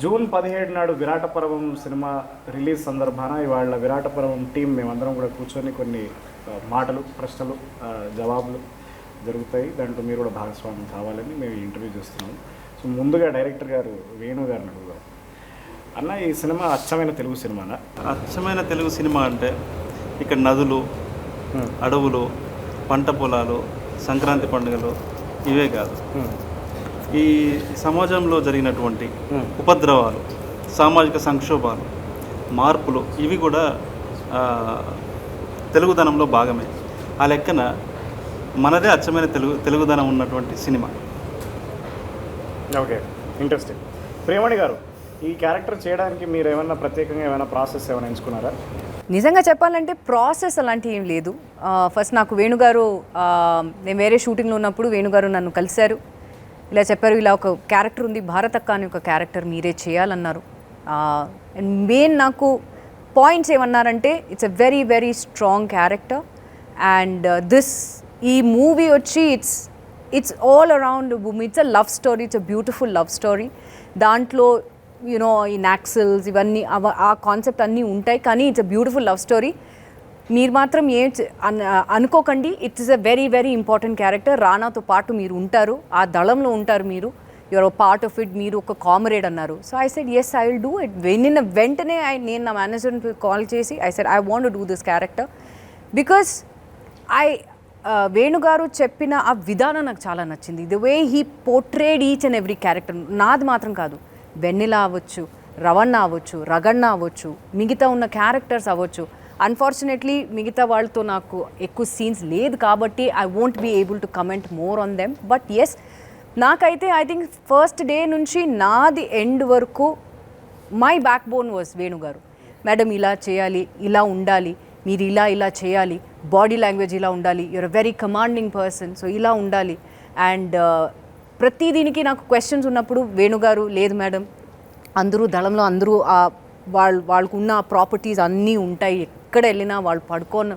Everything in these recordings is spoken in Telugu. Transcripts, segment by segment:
జూన్ 17 నాడు విరాట పర్వం సినిమా రిలీజ్ సందర్భాన ఇవాళ విరాట పర్వం టీం మేమందరం కూడా కూర్చొని కొన్ని మాటలు ప్రశ్నలు జవాబులు జరుగుతాయి. దాంట్లో మీరు కూడా భాగస్వామ్యం కావాలని మేము ఇంటర్వ్యూ చేస్తున్నాం. సో ముందుగా డైరెక్టర్ గారు వేణు గారిని అడుగుదాం. అన్న, ఈ సినిమా అచ్చమైన తెలుగు సినిమానా? అచ్చమైన తెలుగు సినిమా అంటే ఇక్కడ నదులు, అడవులు, పంట పొలాలు, సంక్రాంతి పండుగలు ఇవే కాదు, ఈ సమాజంలో జరిగినటువంటి ఉపద్రవాలు, సామాజిక సంక్షోభాలు, మార్పులు ఇవి కూడా తెలుగుదనంలో భాగమే. ఆ లెక్కన మనదే అచ్చమైన తెలుగుదనం ఉన్నటువంటి సినిమా. Okay, interesting. ప్రియమణి గారు, ఈ క్యారెక్టర్ చేయడానికి మీరు ఏమైనా ప్రత్యేకంగా ఏమైనా ప్రాసెస్ ఏమైనా ఎంచుకున్నారా? నిజంగా చెప్పాలంటే ప్రాసెస్ అలాంటివి ఏం లేదు. ఫస్ట్ నాకు వేణుగారు, నేను వేరే షూటింగ్లో ఉన్నప్పుడు వేణుగారు నన్ను కలిశారు. ఇలా చెప్పారు, ఇలా ఒక క్యారెక్టర్ ఉంది భారతక్క అని ఒక క్యారెక్టర్ మీరే చేయాలన్నారు. అండ్ మెయిన్ నాకు పాయింట్స్ ఏమన్నారంటే it's a very very strong character and ఈ మూవీ వచ్చి it's all around women. It's a love story, it's a beautiful love story. దాంట్లో యూనో ఈ నాక్సిల్స్ ఇవన్నీ ఆ కాన్సెప్ట్ అన్నీ ఉంటాయి, కానీ it's a beautiful love story. మీరు మాత్రం ఏం అనుకోకండి, it's a very very important character. రానాతో పాటు మీరు ఉంటారు, ఆ దళంలో ఉంటారు, మీరు యువర్ పార్ట్ ఆఫ్ ఇట్, మీరు ఒక కామ్రేడ్ అన్నారు. So I said yes, I will do it. వెంటనే నేను నా మేనేజర్ని కాల్ చేసి I said I want to do this character because వేణుగారు చెప్పిన ఆ విధానం నాకు చాలా నచ్చింది. The way he portrayed each and every character. నాది మాత్రం కాదు, వెన్నెల అవ్వచ్చు, రవణ అవ్వచ్చు, రగన్న అవ్వచ్చు, మిగతా ఉన్న క్యారెక్టర్స్ అవ్వచ్చు. అన్ఫార్చునేట్లీ మిగతా వాళ్ళతో నాకు ఎక్కువ సీన్స్ లేదు కాబట్టి I won't be able to comment more on them. But yes, నాకైతే ఐ థింక్ ఫస్ట్ డే నుంచి నాది ఎండ్ వరకు మై బ్యాక్ బోన్ వాజ్ వేణుగారు. మేడం ఇలా చేయాలి, ఇలా ఉండాలి, మీరు ఇలా ఇలా చేయాలి, బాడీ లాంగ్వేజ్ ఇలా ఉండాలి, you're a very commanding person, so ఇలా ఉండాలి. అండ్ ప్రతి దీనికి నాకు క్వశ్చన్స్ ఉన్నప్పుడు వేణుగారు, లేదు మేడం, అందరూ దళంలో అందరూ వాళ్ళకు ఉన్న ప్రాపర్టీస్ అన్నీ ఉంటాయి, ఎక్కడ వెళ్ళినా వాళ్ళు పడుకోని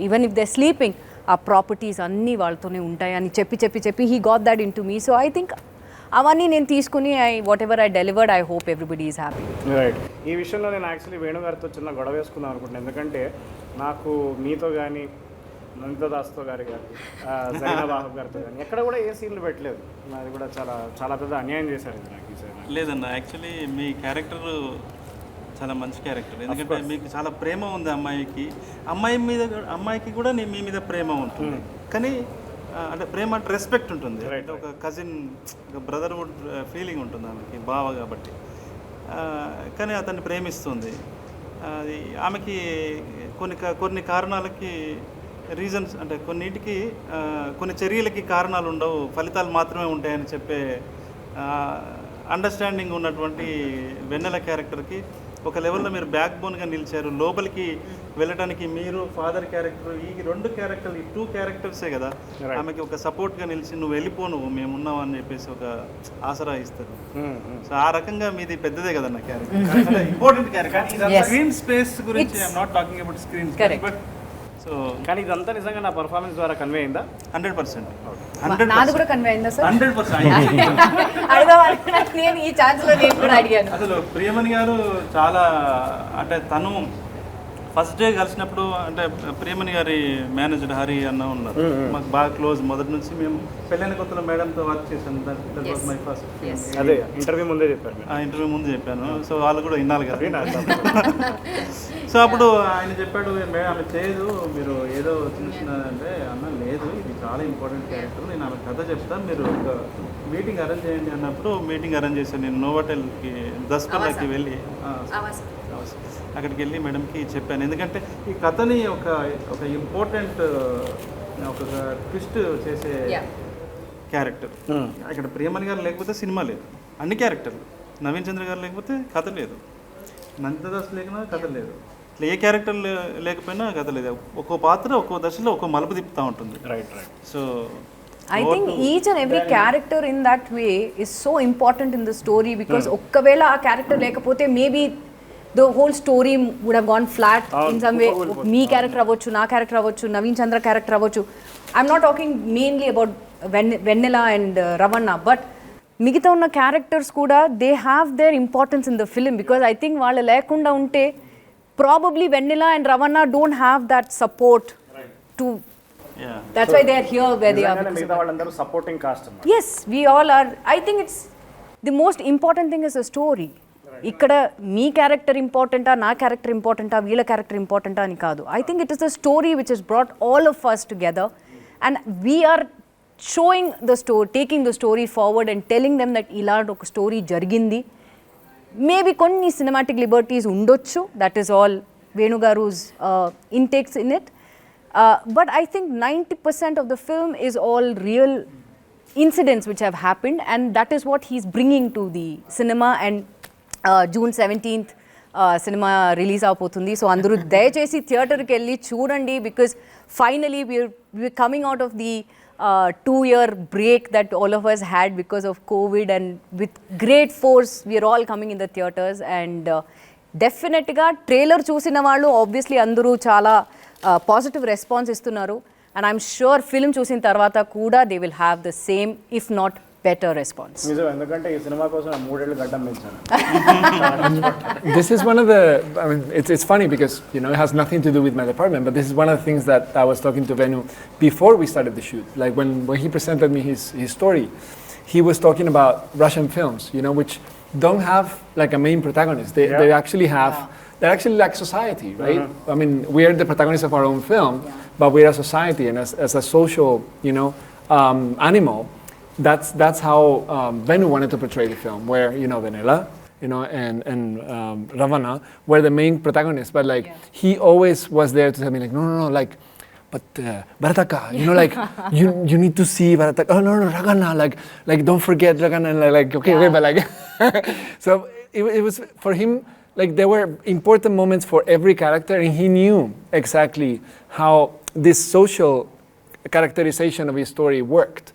ఈవెన్ ఇఫ్ దే స్లీపింగ్ ఆ ప్రాపర్టీస్ అన్నీ వాళ్ళతోనే ఉంటాయి అని చెప్పి he got that in to me. So I think అవన్నీ నేను తీసుకుని what ever I delivered, I hope everybody is happy. Right. ఈ విషయంలో నేను యాక్చువల్లీ వేణుగారితో చిన్న గొడవ వేసుకుందాం అనుకుంటున్నాను. ఎందుకంటే నాకు మీతో కానీ నందిత దాస్తో గారి కానీ జైనబాబు గారితో కానీ ఎక్కడ కూడా ఏ సీన్లు పెట్టలేదు. అది కూడా చాలా చాలా పెద్ద అన్యాయం చేశారు ఇది నాకు. లేదన్న, యాక్చువల్లీ మీ క్యారెక్టర్ చాలా మంచి క్యారెక్టర్. ఎందుకంటే మీకు చాలా ప్రేమ ఉంది అమ్మాయికి, అమ్మాయికి కూడా మీ మీద ప్రేమ ఉంటుంది. కానీ అంటే ప్రేమ అంటే రెస్పెక్ట్ ఉంటుంది, అంటే ఒక కజిన్, ఒక బ్రదర్హుడ్ ఫీలింగ్ ఉంటుంది ఆమెకి, బావ కాబట్టి. కానీ అతన్ని ప్రేమిస్తుంది. అది ఆమెకి కొన్ని కారణాలకి రీజన్స్, అంటే కొన్నిటికి కొన్ని చర్యలకి కారణాలు ఉండవు, ఫలితాలు మాత్రమే ఉంటాయని చెప్పే అండర్స్టాండింగ్ ఉన్నటువంటి వెన్నెల క్యారెక్టర్కి ఒక లెవెల్లో మీరు బ్యాక్ బోన్గా నిలిచారు. లోపలికి వెళ్ళడానికి మీరు ఫాదర్ క్యారెక్టర్, ఈ రెండు క్యారెక్టర్లు, ఈ 2 క్యారెక్టర్సే కదా ఆమెకి ఒక సపోర్ట్గా నిలిచి నువ్వు వెళ్ళిపోను మేమున్నావు అని చెప్పేసి ఒక ఆసరా ఇస్తారు. సో ఆ రకంగా మీది పెద్దదే కదా నా character, important character. Screen space గురించి I'm not talking about screen space, but so కానీ ఇదంతా నిజంగా నా పర్ఫార్మెన్స్ ద్వారా కన్వే అయిందా? 100%. నాది కూడా కన్వే అయిందా సార్? 100%. నేను ఈ ఛాన్స్లో నేను కూడా అడిగాను. అసలు ప్రియమణి గారు చాలా, అంటే తను ఫస్ట్ డే కలిసినప్పుడు, అంటే ప్రియమణి గారి మేనేజర్ హరి అన్న ఉన్నారు, మాకు బాగా క్లోజ్ మొదటి నుంచి. మేము పెళ్ళైన కొత్తలో మేడంతో వర్క్ చేశాను. That was my first. అదే ఇంటర్వ్యూ ముందే చెప్పారు. ఇంటర్వ్యూ ముందు చెప్పాను. సో వాళ్ళు కూడా వినాలి కదా. సో అప్పుడు ఆయన చెప్పాడు, ఆమె చేయదు, మీరు ఏదో చిన్న అన్న, లేదు ఇది చాలా ఇంపార్టెంట్ క్యారెక్టర్, నేను ఆమె కథ చెప్తాను, మీరు ఒక మీటింగ్ అరేంజ్ చేయండి అన్నప్పుడు మీటింగ్ అరేంజ్ చేశాను. నేను నోవాటెల్కి దస్పల్లాకి వెళ్ళి అక్కడికి వెళ్ళి మేడంకి చెప్పాను. ఎందుకంటే ఈ కథని ఒక ఇంపార్టెంట్ ఒక ట్విస్ట్ చేసే క్యారెక్టర్. ఇక్కడ ప్రియమణి గారు లేకపోతే సినిమా లేదు, అన్ని క్యారెక్టర్లు. నవీన్ చంద్ర గారు లేకపోతే కథ లేదు, నందిత దాస్ లేకపోయినా కథ లేదు, ఏ క్యారెక్టర్ లేకపోయినా కథ లేదు. ఒక్కో పాత్ర ఒక్కో దశలో ఒక్కో మలుపు తిప్పుతూ ఉంటుంది. Right. So I think each and every character in that way is so important in the story because ఒక్కవేళ ఆ క్యారెక్టర్ లేకపోతే maybe the whole story would have gone flat in some way. Me character అవ్వచ్చు, నా క్యారెక్టర్ అవ్వచ్చు, నవీన్ చంద్ర క్యారెక్టర్ అవ్వచ్చు. I'm not talking mainly about Vennela and Ravanna, but మిగతా ఉన్న క్యారెక్టర్స్ కూడా they have their importance in the film because I think వాళ్ళు లేకుండా ఉంటే probably vanilla and Ravana don't have that support to that's why they are here where they are. మిగతా వాళ్ళందరూ సపోర్టింగ్ కాస్ట్ అన్నమాట. Yes, we all are. I think it's the most important thing is a story. ఇక్కడ మీ క్యారెక్టర్ ఇంపార్టెంటా, నా క్యారెక్టర్ ఇంపార్టెంటా, వీళ్ళ క్యారెక్టర్ ఇంపార్టెంటా అని కాదు. I think it is the story which has brought all of us together and we are showing the story, taking the story forward and telling them that ఇలాంటి ఒక స్టోరీ జరిగింది. మేబీ కొన్ని సినిమాటిక్ లిబర్టీస్ ఉండొచ్చు, దట్ ఈస్ ఆల్ వేణుగారు's intakes in it. But I think 90% of the film is all real incidents which have happened and that is what he's bringing to the cinema and June 17th cinema release avuthundi. So andaru dayachesi theater ki elli chudandi because finally we're coming out of the 2-year break that all of us had because of COVID and with great force we are all coming in the theaters and definitely trailer chusina vallu obviously andaru chaala positive response ఇస్తున్నారు అండ్ ఐఎమ్ షూర్ ఫిల్మ్ చూసిన తర్వాత కూడా they will have the same if not better response. నిజం, ఎందుకంటే ఈ సినిమా కోసం 3 ఏళ్ళు గడ్డం పెంచాను. This is one of the, I mean, it's funny because, you know, it has nothing to do with my department, but this is one of the things that I was talking to Venu before we started the shoot. Like when he presented me his story, he was talking about Russian films, you know, which don't have like a main protagonist. They actually have... They're actually like society, right? I mean, we are the protagonists of our own film, but we're a society, and as a social, you know, animal. That's how Venu wanted to portray the film, where you know Venela, you know, and Ravana were the main protagonists, but like he always was there to tell me like, no, like, but Bharataka, you know, like you need to see Bharataka. Oh no, Ragana, like don't forget Ragana, like okay, but like, so it was for him. Like there were important moments for every character and he knew exactly how this social characterization of his story worked.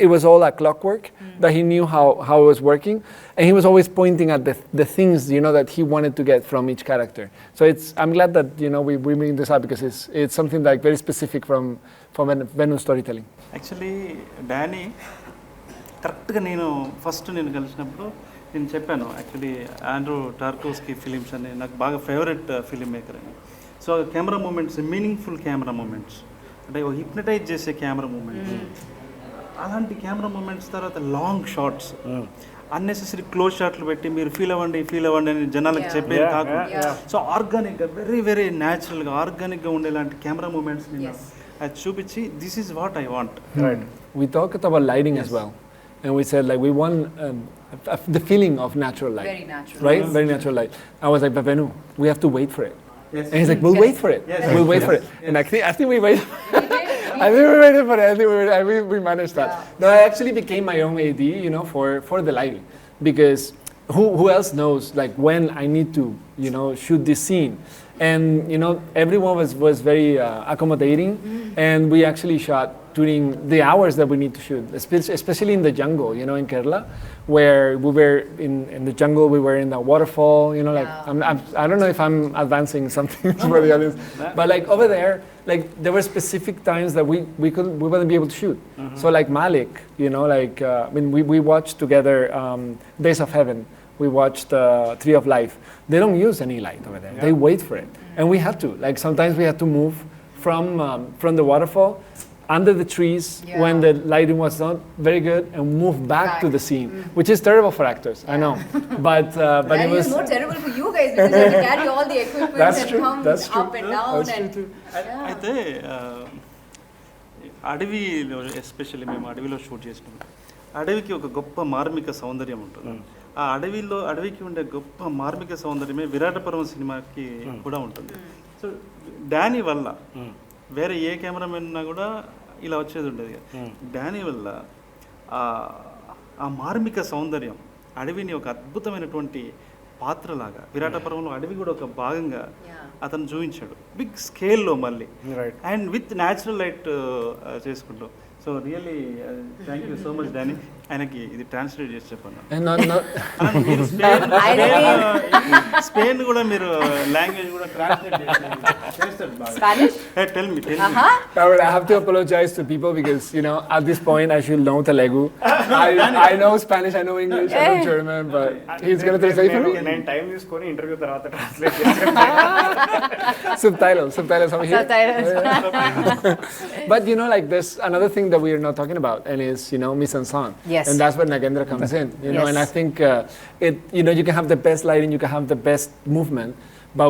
It was all like clockwork, that he knew how it was working and he was always pointing at the things, you know, that he wanted to get from each character. So I'm glad that, you know, we bring this up because it's something like very specific from Venu storytelling. Actually, Danny, కరెక్ట్గా నేను ఫస్ట్ కలిసినప్పుడు నేను చెప్పాను యాక్చువల్లీ ఆండ్రూ టార్కోవ్స్కీ ఫిలిమ్స్ అని నాకు బాగా ఫేవరెట్ ఫిలిం మేకర్ అని. So camera moments, meaningful camera moments, అంటే హిప్నటైజ్ చేసే కెమెరా మూమెంట్స్, అలాంటి కెమెరా మూమెంట్స్ తర్వాత లాంగ్ షార్ట్స్, అన్నెసెసరీ క్లోజ్ షాట్లు పెట్టి మీరు ఫీల్ అవ్వండి అని జనాలకు చెప్పేది కాకుండా సో ఆర్గానిక్గా వెరీ వెరీ న్యాచురల్గా ఆర్గానిక్గా ఉండేలాంటి కెమెరా మూమెంట్స్ నేను అది చూపించి this is what I want. Right. We talked about lighting as well. And we said like we want the feeling of natural light. Very natural. Right? Yes. Very natural light. I was like, but Venu, we have to wait for it. Yes. And he's like, we'll wait for it. Yes. We'll wait for it. Yes. And I think we waited. I think we waited for it. I think we managed that. No, I actually became my own AD, you know, for the lighting. Because who else knows like when I need to, you know, shoot this scene. And, you know, everyone was very accommodating. And we actually shot during the hours that we need to shoot, especially in the jungle, you know, in Kerala, where we were in the jungle, we were in the waterfall, you know, like, I don't know if I'm advancing something for the audience, but like over there, like there were specific times that we wouldn't be able to shoot. So like Malik, you know, like, I mean, we watched together Days of Heaven, we watched Tree of Life. They don't use any light over there. They wait for it. And we had to, like sometimes we had to move from the waterfall under the trees when the lighting was not very good and move back to the scene, which is terrible for actors, I know. But it was more terrible for you guys because you have to carry all the equipment that's true. up and down. That's and true too. అయితే అడవిలో ఎస్పెషల్లీ మేము అడవిలో షూట్ చేసినాం. అడవికి ఒక గొప్ప మార్మిక సౌందర్యం ఉంటుంది. ఆ అడవికి ఉండే గొప్ప మార్మిక సౌందర్యమే విరాట పర్వం సినిమాకి కూడా ఉంటుంది. సో డానీ వల్ల వేరే ఏ కెమెరామెన్ ఉన్నా కూడా ఇలా వచ్చేది ఉండేది. డానీ వల్ల ఆ మార్మిక సౌందర్యం అడవిని ఒక అద్భుతమైనటువంటి పాత్రలాగా విరాట పర్వంలో అడవి కూడా ఒక భాగంగా అతను చూపించాడు బిగ్ స్కేల్లో మళ్ళీ అండ్ విత్ న్యాచురల్ లైట్ చేసుకుంటూ. So really thank you so much Danny. ఆయనకి ఇది ట్రాన్స్లేట్ చేసి చెప్పండి. And not అన్న, మీరు స్పెయిన్ కూడా మీరు లాంగ్వేజ్ కూడా ట్రాన్స్లేట్ చేస్తారు బాగా. Spanish tell me I have to apologize to people because, you know, at this point I should know Telugu. I know Spanish, I know English, I know German, but he's going to translate for me. నేను టైం తీసుకొని ఇంటర్వ్యూ తర్వాత ట్రాన్స్లేట్ చేస్తాను. Subtitles over here. But you know, like there's another thing that we are not talking about, and is, you know, mise en scène. Yes. And that's where Nagendra comes in. You know, Yes. and I think you know, you can have the best lighting, you can have the best movement, but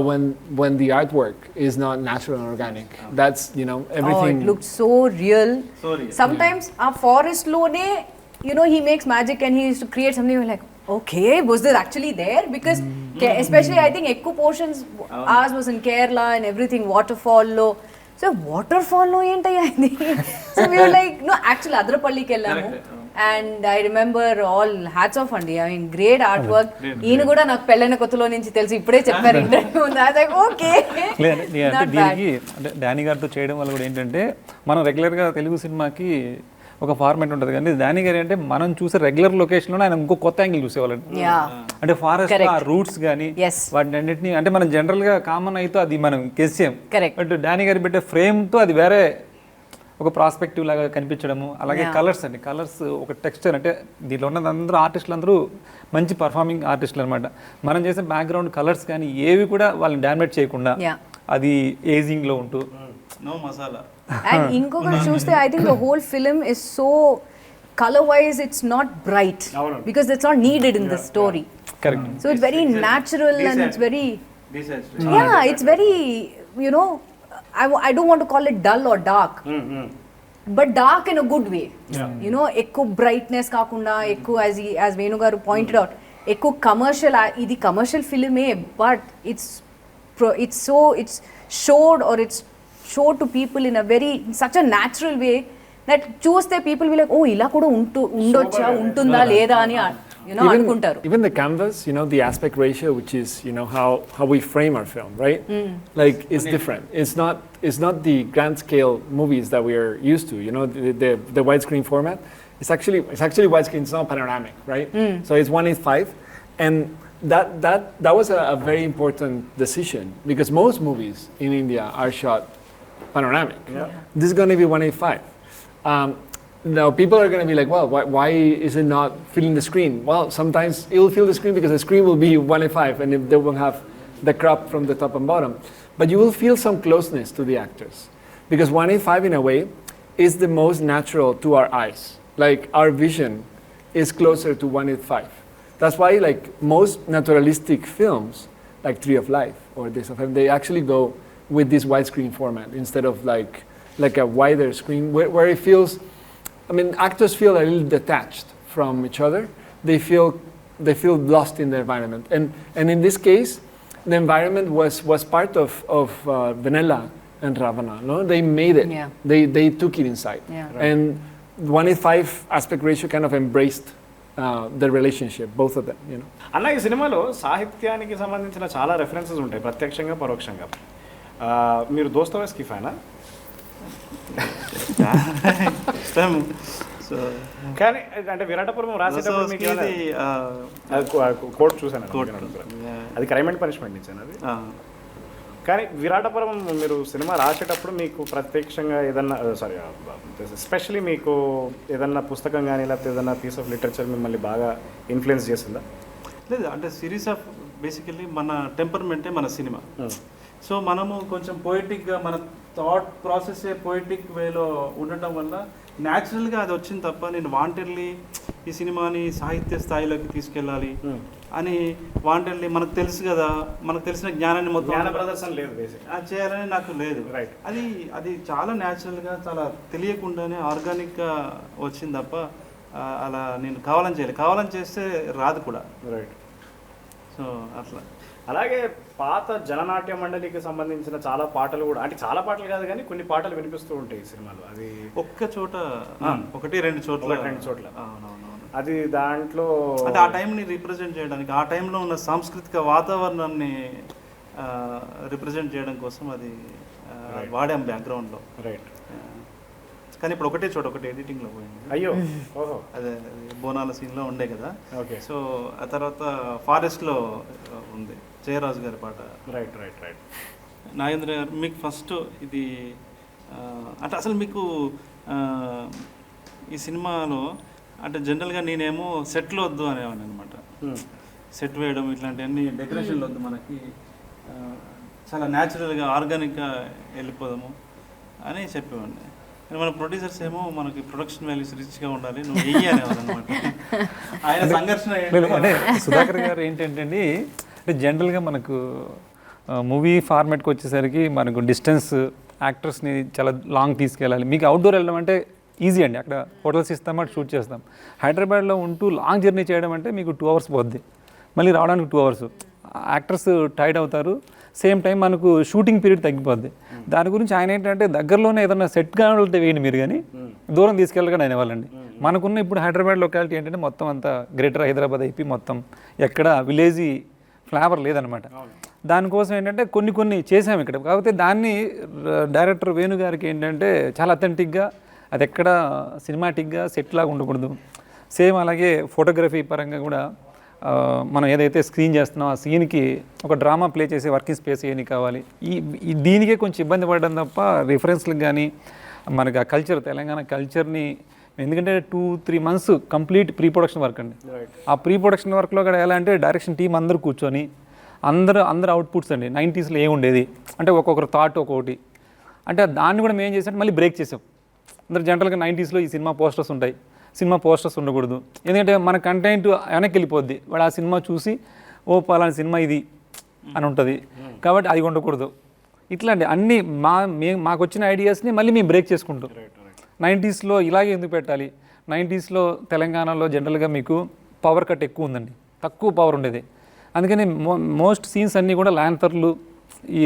when the artwork is not natural and organic, that's, you know, everything. Oh, it looked so real. Sorry. Sometimes a forest lone, you know, he makes magic and he used to create something. You're like, okay, was this actually there? Because especially I think Ekku portions, ours was in Kerala and everything, waterfall lo. So waterfall lo entaya idi. So we were like, no, actually Adrapalli ki ellamu. And I remember all hats off andi. I mean, great artwork. ఈయన కూడా నాకు పెళ్ళైన కొత్తలో నుంచి తెలిసి ఇప్పుడే చెప్పారు ఇంటర్వ్యూ ఉంది. I was like, okay. అంటే దీనికి అంటే డానీ గారితో చేయడం వల్ల కూడా ఏంటంటే మనం రెగ్యులర్గా తెలుగు సినిమాకి ఒక ఫార్మాట్ ఉంటుంది, కానీ డానీ గారు అంటే మనం చూసే రెగ్యులర్ లొకేషన్లో ఆయన ఇంకో కొత్త యాంగిల్ చూసేవాళ్ళండి. అంటే ఫారెస్ట్ ఆ రూట్స్ కానీ Yes. వాటిని అన్నింటినీ అంటే మనం జనరల్గా కామన్ అయితే అది మనం గెస్ చేయం. Correct. బట్ డానీ గారు పెట్టే ఫ్రేమ్తో అది వేరే ఒక ప్రాస్పెక్టివ్ లాగా కనిపించడము. అలాగే కలర్స్ అండి, కలర్స్ ఒక టెక్స్చర్, అంటే దీంట్లో ఉన్న అందరూ ఆర్టిస్టులు అందరూ మంచి పర్ఫార్మింగ్ ఆర్టిస్టులు అనమాట. మనం చేసే బ్యాక్గ్రౌండ్ కలర్స్ కానీ ఏవి కూడా వాళ్ళని డామినేట్ చేయకుండా Yeah. అది ఏజింగ్లో ఉంటూ నో మసాలా. And ఇంకొకటి చూస్తే I think the whole film is so color wise it's not bright because it's not needed in the story. Correct. So it's very natural and it's very Decent. yeah, it's very, you know, I don't want to call it dull or dark. But dark in a good way. You know, ekku brightness kaakunda, ekku as Venu garu pointed out, ekku commercial, idi commercial film but it's showed or it's showed to people in a very such a natural way that చూస్తే people will like, oh ఇలా కూడా ఉండొచ్చా ఉంటుందా లేదా అని, you know, అనుకుంటారు. Even the canvas, you know, the aspect ratio, which is, you know, how we frame our film, right? Like it's different. It's not the grand scale movies that we are used to. You know, the widescreen format. It's actually widescreen. It's not panoramic, right? So it's 1:5, and that was a very important decision because most movies in India are shot panoramic. This is going to be 1:5. Now people are going to be like, well, why is it not filling the screen? Well, sometimes it will fill the screen because the screen will be 1:5 and if they will have the crop from the top and bottom. But you will feel some closeness to the actors because 1:5 in a way is the most natural to our eyes. Like our vision is closer to 1:5. That's why like most naturalistic films like Tree of Life or Days of Heaven, they actually go with this widescreen format instead of like a wider screen where it feels, I mean, actors feel a little detached from each other. They feel lost in the environment. And in this case, the environment was part of Venela and Ravana. No, they made it. Yeah. They took it inside. Yeah. And 1:5 aspect ratio kind of embraced the relationship, both of them. You know. అన్న, ఈ సినిమాలో సాహిత్యానికి సంబంధించిన చాలా రెఫరెన్సెస్ ఉంటాయి, ప్రత్యక్షంగా పరోక్షంగా. మీరు దోస్తోయెవ్స్కీ ఫ్యానా? సో కానీ అంటే విరాటపురం రాసేటప్పుడు మీకు కోర్టు చూసాను, అది క్రైమ్ అండ్ పనిష్మెంట్ ఇచ్చాను అది. కానీ విరాటపురం మీరు సినిమా రాసేటప్పుడు మీకు ప్రత్యక్షంగా ఏదన్నా ఎస్పెషలీ మీకు ఏదన్నా పుస్తకం కానీ లేకపోతే ఏదన్నా పీస్ ఆఫ్ లిటరేచర్ మిమ్మల్ని బాగా ఇన్ఫ్లుయెన్స్ చేసిందా? లేదు, అంటే సిరీస్ ఆఫ్ బేసికల్లీ మన టెంపర్మెంటే మన సినిమా. సో మనము కొంచెం పోయిటిక్గా మన థాట్ ప్రాసెస్ పోయిటిక్ వేలో ఉండటం వల్ల న్యాచురల్గా అది వచ్చింది తప్ప నేను వాంటెడ్లీ ఈ సినిమాని సాహిత్య స్థాయిలోకి తీసుకెళ్ళాలి అని వాంటెడ్లీ మనకు తెలుసు కదా, మనకు తెలిసిన జ్ఞానాన్ని మొత్తం ప్రదర్శన లేదు అది చేయాలని నాకు లేదు. రైట్. అది చాలా న్యాచురల్గా చాలా తెలియకుండానే ఆర్గానిక్గా వచ్చింది తప్ప అలా నేను కావాలని చేస్తే రాదు కూడా. రైట్. సో అట్లా. అలాగే పాత జననాట్య మండలికి సంబంధించిన చాలా పాటలు కూడా, అంటే చాలా పాటలు కాదు కానీ కొన్ని పాటలు వినిపిస్తూ ఉంటాయి ఈ సినిమాలో. అది ఒక్క చోట, ఒకటి రెండు చోట్ల. అవునవును. అది దాంట్లో అంటే ఆ టైంని రిప్రజెంట్ చేయడానికి, ఆ టైంలో ఉన్న సాంస్కృతిక వాతావరణాన్ని రిప్రజెంట్ చేయడం కోసం అది వాడాం బ్యాక్గ్రౌండ్లో. రైట్. కానీ ఇప్పుడు ఒకటే చోట ఒకటి ఎడిటింగ్లో పోయింది. అయ్యో, ఓహో, అదే బోనాల సీన్లో ఉండే కదా. ఓకే, సో ఆ తర్వాత ఫారెస్ట్లో ఉంది జయరాజు గారి పాట. Right right right. నాగేంద్ర గారు, మీకు ఫస్ట్ ఇది అంటే అసలు మీకు ఈ సినిమాలో అంటే జనరల్గా నేనేమో సెట్లు వద్దు అనేవాడిని అనమాట. సెట్ వేయడం ఇట్లాంటివన్నీ డెకరేషన్లు వద్దు, మనకి చాలా న్యాచురల్గా ఆర్గానిక్గా వెళ్ళిపోదాము అని చెప్పేవాడిని. మన ప్రొడ్యూసర్స్ ఏమో మనకి ప్రొడక్షన్ వాల్యూస్ రిచ్గా ఉండాలి, నువ్వు వెయ్యి అనేవాళ్ళు అనమాట. ఆయన సంఘర్షణ అంటే సుధాకర్ గారు ఏంటంటే అంటే జనరల్గా మనకు మూవీ ఫార్మాట్కి వచ్చేసరికి మనకు డిస్టెన్స్ యాక్టర్స్ని చాలా లాంగ్ తీసుకెళ్ళాలి. మీకు అవుట్డోర్ వెళ్ళడం అంటే ఈజీ అండి, అక్కడ హోటల్స్ ఇస్తాం, అటు షూట్ చేస్తాం. హైదరాబాద్లో ఉంటూ లాంగ్ జర్నీ చేయడం అంటే మీకు 2 hours పోద్ది, మళ్ళీ రావడానికి 2 hours. యాక్టర్స్ టైర్డ్ అవుతారు, సేమ్ టైం మనకు షూటింగ్ పీరియడ్ తగ్గిపోద్ది. దాని గురించి ఆయన ఏంటంటే దగ్గరలోనే ఏదైనా సెట్ కావాలంటే వేయండి మీరు, కానీ దూరం తీసుకెళ్ళగానే అనేవాళ్ళండి. మనకున్న ఇప్పుడు హైదరాబాద్ లొకాలిటీ ఏంటంటే మొత్తం అంతా గ్రేటర్ హైదరాబాద్ అయిపోయి మొత్తం ఎక్కడ విలేజీ ఫ్లేవర్ లేదనమాట. దానికోసం ఏంటంటే కొన్ని చేసాము ఇక్కడ. కాకపోతే దాన్ని డైరెక్టర్ వేణు గారికి ఏంటంటే చాలా అథెంటిక్గా, అది ఎక్కడ సినిమాటిక్గా సెట్ లాగా ఉండకూడదు. సేమ్ అలాగే ఫోటోగ్రఫీ పరంగా కూడా మనం ఏదైతే స్క్రీన్ చేస్తున్నామో ఆ సీన్కి ఒక డ్రామా ప్లే చేసే వర్కింగ్ స్పేస్ ఏమి కావాలి. దీనికే కొంచెం ఇబ్బంది పడడం తప్ప రిఫరెన్స్లకు కానీ మనకి ఆ కల్చర్, తెలంగాణ కల్చర్ని, ఎందుకంటే 2-3 months complete pre production work అండి. ఆ ప్రీ ప్రొడక్షన్ వర్క్లో కూడా ఎలా అంటే డైరెక్షన్ టీం అందరూ కూర్చొని అందరు అవుట్పుట్స్ అండి. 90sలో ఏముండేది అంటే ఒక్కొక్కరు థాట్ ఒక్కొక్కటి, అంటే దాన్ని కూడా మేము ఏం చేసాం, మళ్ళీ బ్రేక్ చేసాం. అందరు జనరల్గా 90sలో ఈ సినిమా పోస్టర్స్ ఉంటాయి, సినిమా పోస్టర్స్ ఉండకూడదు, ఎందుకంటే మన కంటెంట్ వెనక్కి వెళ్ళిపోద్ది. వాడు ఆ సినిమా చూసి ఓ పలానా సినిమా ఇది అని ఉంటుంది, కాబట్టి అది ఉండకూడదు. ఇట్లాంటి అన్నీ మాకు వచ్చిన ఐడియాస్ని మళ్ళీ మేము బ్రేక్ చేసుకుంటాం. 90sలో ఇలాగే ఎందుకు పెట్టాలి, 90sలో తెలంగాణలో జనరల్గా మీకు పవర్ కట్ ఎక్కువ ఉందండి, తక్కువ పవర్ ఉండేది. అందుకని మోస్ట్ సీన్స్ అన్నీ కూడా ల్యాంతర్లు, ఈ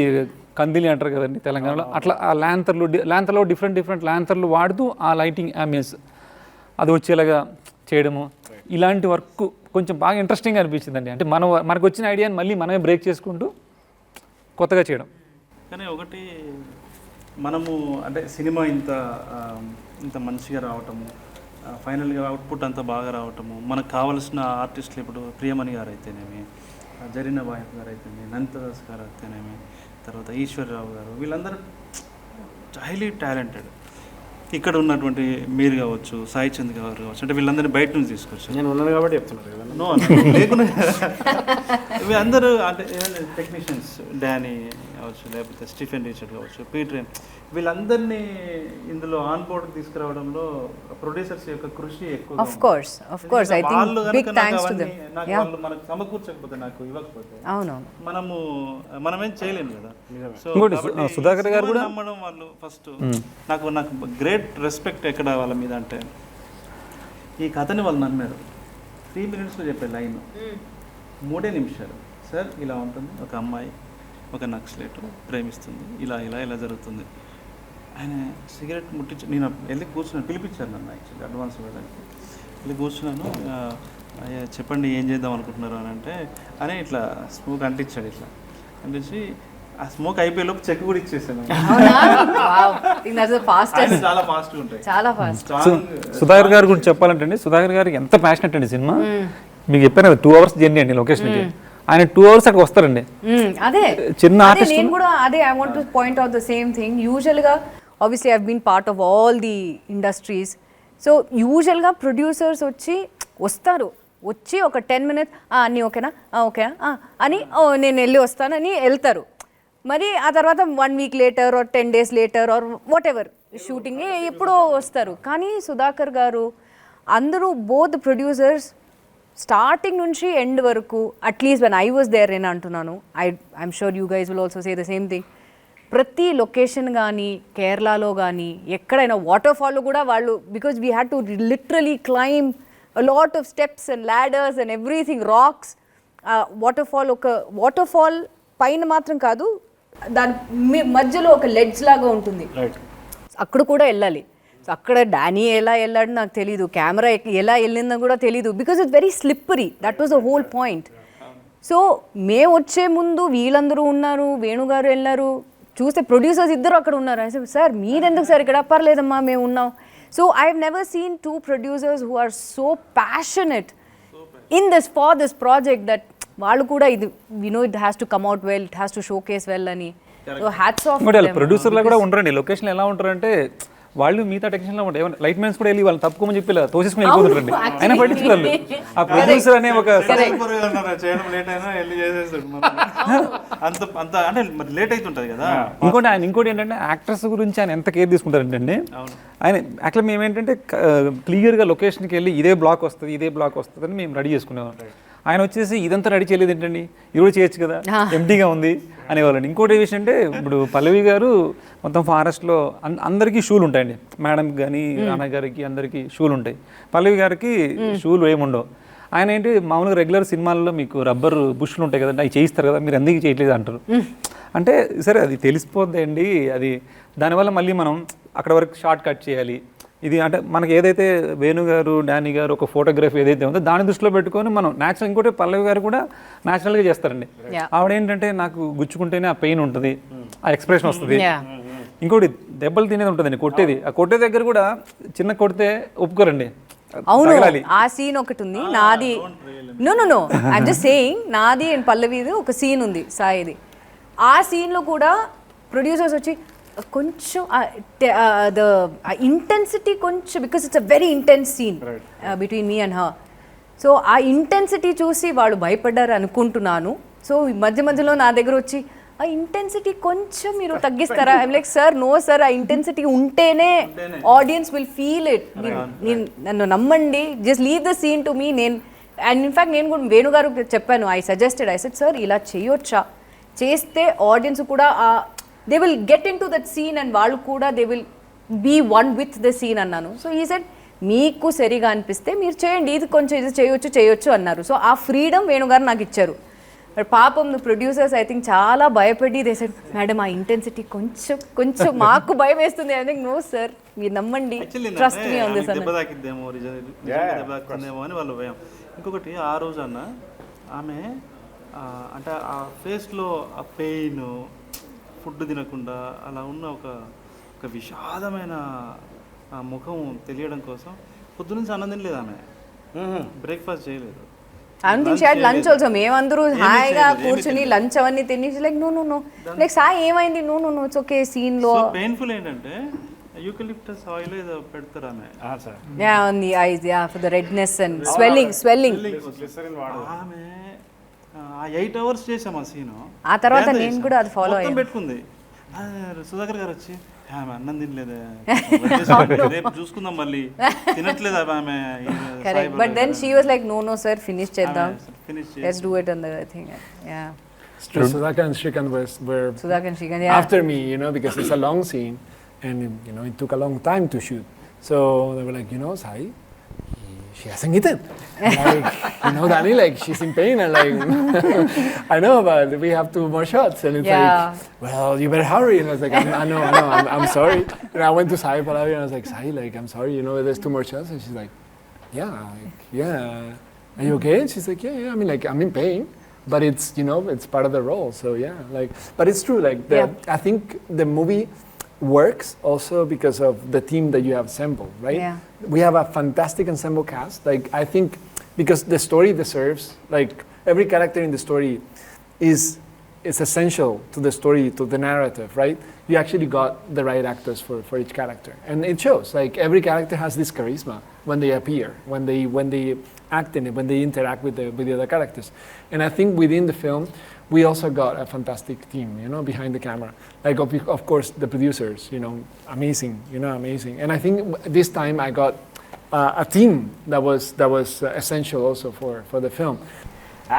కందిలి అంటారు కదండి తెలంగాణలో, అట్లా ఆ ల్యాంతర్లో డిఫరెంట్ ల్యాంతర్లు వాడుతూ ఆ లైటింగ్ అంబియన్స్ అది వచ్చేలాగా చేయడము, ఇలాంటి వర్క్ కొంచెం బాగా ఇంట్రెస్టింగ్గా అనిపించిందండి. అంటే మనకు వచ్చిన ఐడియాని మళ్ళీ మనమే బ్రేక్ చేసుకుంటూ కొత్తగా చేయడం. కానీ ఒకటి మనము అంటే సినిమా ఇంత మంచిగా రావటము, ఫైనల్గా అవుట్పుట్ అంతా బాగా రావటము, మనకు కావలసిన ఆర్టిస్టులు ఇప్పుడు ప్రియమణి గారు అయితేనేమి, జరీనా వాహిద్ గారు అయితేనేమి, నందిదాస్ గారు అయితేనేమి, తర్వాత ఈశ్వర్రావు గారు, వీళ్ళందరూ హైలీ టాలెంటెడ్. ఇక్కడ ఉన్నటువంటి మీరు కావచ్చు, సాయి చంద్ గారు కావచ్చు, అంటే వీళ్ళందరినీ బయట నుంచి తీసుకొచ్చారు. నేను ఉన్నాను కాబట్టి చెప్తున్నారు కదా. నో లేకుండా వీళ్ళందరూ అంటే టెక్నీషియన్స్, డానీ కావచ్చు, లేకపోతే స్టీఫెన్ రిచర్డ్ కావచ్చు, పీటర్, వీళ్ళందరినీ ఇందులో ఆన్ బోర్డ్ తీసుకురావడంలో ప్రొడ్యూసర్స్ యొక్క కృషి ఎక్కువ. Of course I think big thanks to them. వాళ్ళు మనకు సమకూర్చకపోతే, నాకు ఇవ్వకపోతే మనమేం చేయలేము కదా. సో సుధాకర్ గారు కూడా నమ్మడం, వాళ్ళు ఫస్ట్ నాకు గ్రేట్ రెస్పెక్ట్ ఎక్కడ వాళ్ళ మీద అంటే, ఈ కథని వాళ్ళు నమ్మారు. 3 minutesలో చెప్పే లైన్ 3 నిమిషాలు. సార్ ఇలా ఉంటుంది, ఒక అమ్మాయి ఒక నక్సలైట్ ప్రేమిస్తుంది, ఇలా జరుగుతుంది. ఆయన సిగరెట్ ముట్టించి, నేను వెళ్ళి కూర్చున్నాను, పిలిపించారు నన్ను యాక్చువల్లీ అడ్వాన్స్ ఇవ్వడానికి. వెళ్ళి కూర్చున్నాను, చెప్పండి ఏం చేద్దాం అనుకుంటున్నారు అని అంటే, అని ఇట్లా స్మోక్ అంటించాడు. ఇట్లా అంటించి ఆ స్మోక్ అయిపోయేలోపు చెక్ కూడా ఇచ్చేసాను. చాలా ఫాస్ట్గా ఉంటాయి, చాలా ఫాస్ట్. సుధాకర్ గారి గురించి చెప్పాలంటే, సుధాకర్ గారికి ఎంత ప్యాషనెట్ అండి సినిమా. మీకు చెప్పాను కదా 2 hours జర్నీ అండి లొకేషన్కి, ఆయన 2 hours అక్కడ వస్తారండి. అదే చిన్న ఆర్టిస్ట్. నేను కూడా అదే I want to point out the same thing. యూజువల్గా obviously I been part of all the industries. So యూజువల్గా ప్రొడ్యూసర్స్ వస్తారు, వచ్చి ఒక 10 minutes అన్నీ ఓకేనా ఓకేనా అని నేను వెళ్ళి వస్తానని వెళ్తారు. మరి ఆ తర్వాత 1 week later or 10 days later or whatever shooting ఎప్పుడో వస్తారు. కానీ సుధాకర్ గారు అందరూ బోత్ ప్రొడ్యూసర్స్ స్టార్టింగ్ నుంచి ఎండ్ వరకు, at least when I was there నేను అంటున్నాను, I'm sure you guys will also say the same thing. ప్రతి లొకేషన్ కానీ కేరళలో కానీ ఎక్కడైనా వాటర్ ఫాల్లో కూడా వాళ్ళు, because we had to literally climb a lot of steps and ladders and everything, rocks. Waterfall పైన మాత్రం కాదు, దాని మధ్యలో ఒక లెడ్జ్ లాగా ఉంటుంది, అక్కడ కూడా వెళ్ళాలి. సో అక్కడ డానీ ఎలా వెళ్ళాడు నాకు తెలీదు, కెమెరా ఎలా వెళ్ళిందో కూడా తెలీదు, because it's very slippery. That was the whole point. So మేము వచ్చే ముందు వీళ్ళందరూ ఉన్నారు, వేణుగారు వెళ్ళారు, చూస్తే ప్రొడ్యూసర్స్ ఇద్దరు అక్కడ ఉన్నారు. సార్ మీరెందుకు సార్ ఇక్కడ, పర్లేదమ్మా మేము ఉన్నాం. So I've never seen two producers who are so passionate in this for this project that వాళ్ళు కూడా ఇది it has to come out well, it has to showcase well అని. So hats off to them. ప్రొడ్యూసర్లు కూడా ఉంటారండి, లొకేషన్ ఎలా ఉంటారంటే వాళ్ళు మిగతా టెక్నీషియన్లో ఉంటాయి. లైట్ మ్యాన్స్ కూడా వెళ్ళి వాళ్ళు తప్పుకోమని చెప్పి ఇలా తోసేసుకుని వెళ్ళిపోతుంటారండి. ఆయన పట్టించుకోవాలి. ఆ ప్రొడ్యూసర్ అనే ఒక చేయడం లేట్ అయినా వెళ్ళి చేసేస్తాడు. అంత అంటే మరి లేట్ అవుతుంటది కదా. ఇంకోటి ఏంటంటే యాక్టర్స్ గురించి ఆయన ఎంత కేర్ తీసుకుంటారంటే ఆయన యాక్చువల్లీ మేము ఏంటంటే క్లియర్గా లొకేషన్కి వెళ్ళి ఇదే బ్లాక్ వస్తుంది అని మేము రెడీ చేసుకునేవాళ్ళం. ఆయన వచ్చేసి ఇదంతా రెడీ చేయలేదు ఏంటండి, ఇది కూడా చేయొచ్చు కదా, ఎంటీగా ఉంది అనేవాళ్ళండి. ఇంకోటి విషయం అంటే ఇప్పుడు పల్లవి గారు మొత్తం ఫారెస్ట్లో అందరికీ షూలు ఉంటాయండి, మేడంకి కానీ అన్న గారికి అందరికీ షూలు ఉంటాయి. పల్లవి గారికి షూలు ఏముండవు. ఆయన ఏంటి మామూలుగా రెగ్యులర్ సినిమాల్లో మీకు రబ్బర్ బుష్లు ఉంటాయి కదండి, అవి చేయిస్తారు కదా, మీరు ఎందుకు చేయట్లేదు అంటారు. అంటే సరే అది తెలిసిపోద్ది అండి, అది దానివల్ల మళ్ళీ మనం అక్కడ వరకు షార్ట్ కట్ చేయాలి. ఇది అంటే మనకి ఏదైతే వేణు గారు డానీ గారు ఒక ఫోటోగ్రఫీ ఏదైతే ఉందో దాని దృష్టిలో పెట్టుకొని మనం న్యాచురల్. ఇంకోటి పల్లవి గారు కూడా న్యాచురల్గా చేస్తారండి. ఆవిడ ఏంటంటే నాకు గుచ్చుకుంటేనే ఆ పెయిన్ ఉంటుంది, ఆ ఎక్స్ప్రెషన్ వస్తుంది. ఇంకోటి దెబ్బలు తినేది ఉంటుందండి, కొట్టేది. ఆ కొట్టే దగ్గర కూడా చిన్న కొడితే ఒప్పుకోరండి. అవును, ఆ సీన్ ఒకటి ఉంది నాది. నో ఐమ్ జస్ట్ సేయింగ్, నాది అండ్ పల్లవిది ఒక సీన్ ఉంది సాయిది. ఆ సీన్లో కూడా ప్రొడ్యూసర్స్ వచ్చి కొంచెం ద ఇంటెన్సిటీ కొంచెం, because it's a very intense scene between me and her. So ఆ ఇంటెన్సిటీ చూసి వాళ్ళు భయపడ్డారు అనుకుంటున్నాను. సో మధ్య మధ్యలో నా దగ్గర వచ్చి ఆ ఇంటెన్సిటీ కొంచెం మీరు తగ్గిస్తారా? I'm like sir, no sir, ఆ ఇంటెన్సిటీ ఉంటేనే ఆడియన్స్ విల్ ఫీల్ ఇట్. నన్ను నమ్మండి, just leave the scene to me. And in fact నేను కూడా వేణు గారు చెప్పాను, ఐ సెడ్ సార్ ఇలా చేయొచ్చా, చేస్తే ఆడియన్స్ కూడా they will get into that scene and వాళ్ళు కూడా they will be one with the scene అన్నాను. సో he said మీకు సరిగా అనిపిస్తే మీరు చేయండి, ఇది కొంచెం ఇది చేయొచ్చు అన్నారు. సో ఆ ఫ్రీడమ్ వేణుగారు నాకు ఇచ్చారు. బట్ పాపం ప్రొడ్యూసర్స్ ఐ థింక్ చాలా భయపడి they said మేడం ఆ ఇంటెన్సిటీ కొంచెం మాకు భయం వేస్తుంది. ఐ థింక్ నో సార్, మీరు నమ్మండి, ట్రస్ట్ మీ ఆన్ దిస్ దెబ్బ తాకిద్దేమో అని వాళ్ళు భయం. ఇంకొకటి ఆ రోజు అన్న ఆమె అంటే ఆ ఫేస్లో ఆ పెయిన్, ఫుడ్ తినకుండా అలా ఉన్న ఒక విషాదమైన ముఖం తెలియడం కోసం పొద్దునుంచి అన్నం తినలేదు ఆమె, బ్రేక్ఫాస్ట్ చేయలేదు. లంచ్ ఆల్సో మేమందరూ హాయిగా కూర్చుని లంచ్ అవన్నీ తినేసి లైక్ నో లైక్ సాయి ఏమైంది, నో ఇట్స్ ఓకే. సీన్ లో పెయిన్ఫుల్ ఏంటంటే యూకలిప్టస్ ఆయిల్ ఏదో పెడతారు ఆమె. on the eyes, for the redness and swelling. ఆమె 8 hours చేసాం ఆ సీను. ఆ తర్వాత నేను కూడా అది ఫాలో అయ్యాను. పెట్టుకుంది. సుధాకర్ గారు వచ్చి ఆమె అన్నం తినలేదే, రేపు చూసుకుందాం మళ్ళీ, తినట్లేదు ఆమె. Correct, but then she was like no sir, finish చేద్దాం, let's do it on the thing. Sudhakar and Shrikant were after me, because it's a long scene and it took a long time to shoot. So they were like, Sai, she hasn't eaten. Like, Dani, like she's in pain and like I know, but we have 2 more shots. And it's like, well, you better hurry. And I was like, I know, I'm sorry. And I went to Sai Pallavi and I was like, Sai, like I'm sorry, there's 2 more shots. And she's like, are you okay? And she's like, yeah. I mean, like I'm in pain, but it's it's part of the role. So yeah, like, but it's true. Like I think the movie works also because of the team that you have assembled, right? Yeah. We have a fantastic ensemble cast. Like I think because the story deserves, like every character in the story is essential to the story, to the narrative, right? You actually got the right actors for each character, and it shows. Like every character has this charisma when they appear, when they act in it, when they interact with the other characters. And I think within the film, we also got a fantastic team, behind the camera. Like of course the producers, amazing, amazing. And I think this time I got a team that was essential also for the film.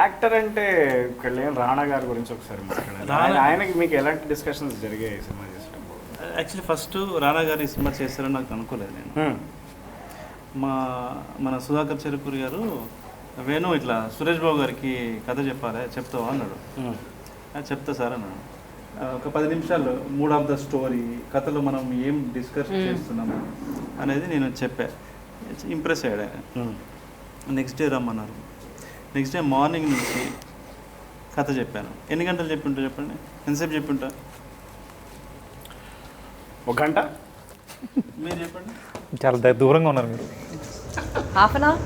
Actor అంటే ఇక్కడ లేని రాణా గారి గురించి ఒకసారి మాట్లాడాలి. ఆయనకి మీకు ఎలాంటి డిస్కషన్స్ జరిగాయి సినిమా చేసేటప్పుడు? యాక్చువల్లీ ఫస్ట్ రాణా గారు ఈ సినిమా చేస్తారని నాకు అనుకోలేదు నేను. మన సుధాకర్ చెరుకూరి గారు వేణు ఇట్లా సురేష్ బాబు గారికి కథ చెప్తావా అన్నాడు. చెప్తా సార్ అన్నాడు. ఒక 10 నిమిషాలు మూడ్ ఆఫ్ ద స్టోరీ, కథలో మనం ఏం డిస్కస్ చేస్తున్నాము అనేది నేను చెప్పా. ఇంప్రెస్ అయ్యాడు ఆయన. నెక్స్ట్ డే రమ్మన్నారు. నెక్స్ట్ డే మార్నింగ్ నుంచి కథ చెప్పాను. ఎన్ని గంటలు చెప్పింటా చెప్పండి, ఎంతసేపు చెప్పింటా? 1 గంట మీరు చెప్పండి. చాలా దూరంగా ఉన్నారు మీరు, హాఫ్ అన్ అవర్,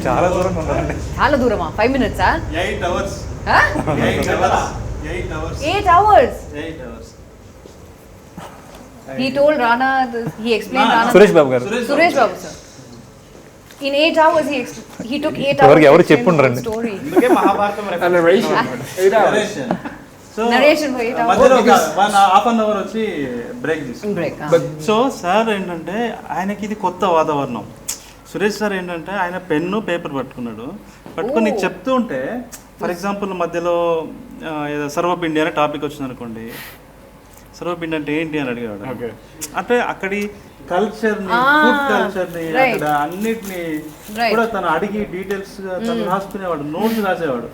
చాలా దూరంగా ఉన్నారండి. చాలా దూరమా? 5 minutes? 8 hours. 8 hours. 8 hours. 8 hours. He told Rana, he explained Rana. Suresh Babu గారు Suresh Babu sir. In 8 hours he took 8 hours. ఎవరికి ఎవరు to explain చెప్పుండరండి. the story. అందుకే Mahabharatam A narration. 8 hours. Narration. So, Narration for 8 hours. మధ్యలో ఒక హాఫ్ అన్ అవర్ వచ్చి బ్రేక్ తీసుకుంటాం. Break. సో సార్ ఏంటంటే ఆయనకి ఇది కొత్త వాతావరణం. సురేష్ సార్ ఏంటంటే ఆయన పెన్ను పేపర్ పట్టుకున్నాడు, పట్టుకొని నీకు చెప్తూ ఉంటే ఫర్ ఎగ్జాంపుల్ మధ్యలో ఏదో సర్వపిండి అనే టాపిక్ వచ్చింది అనుకోండి, సర్వపిండి అంటే ఏంటి అని అడిగాడు. Okay. అంటే అక్కడి కల్చర్ని, ఫుడ్ కల్చర్ని, అక్కడ అన్నిటిని కూడా తను అడిగి డీటెయిల్స్ తను రాసుకునేవాడు, నోట్స్ రాసేవాడు.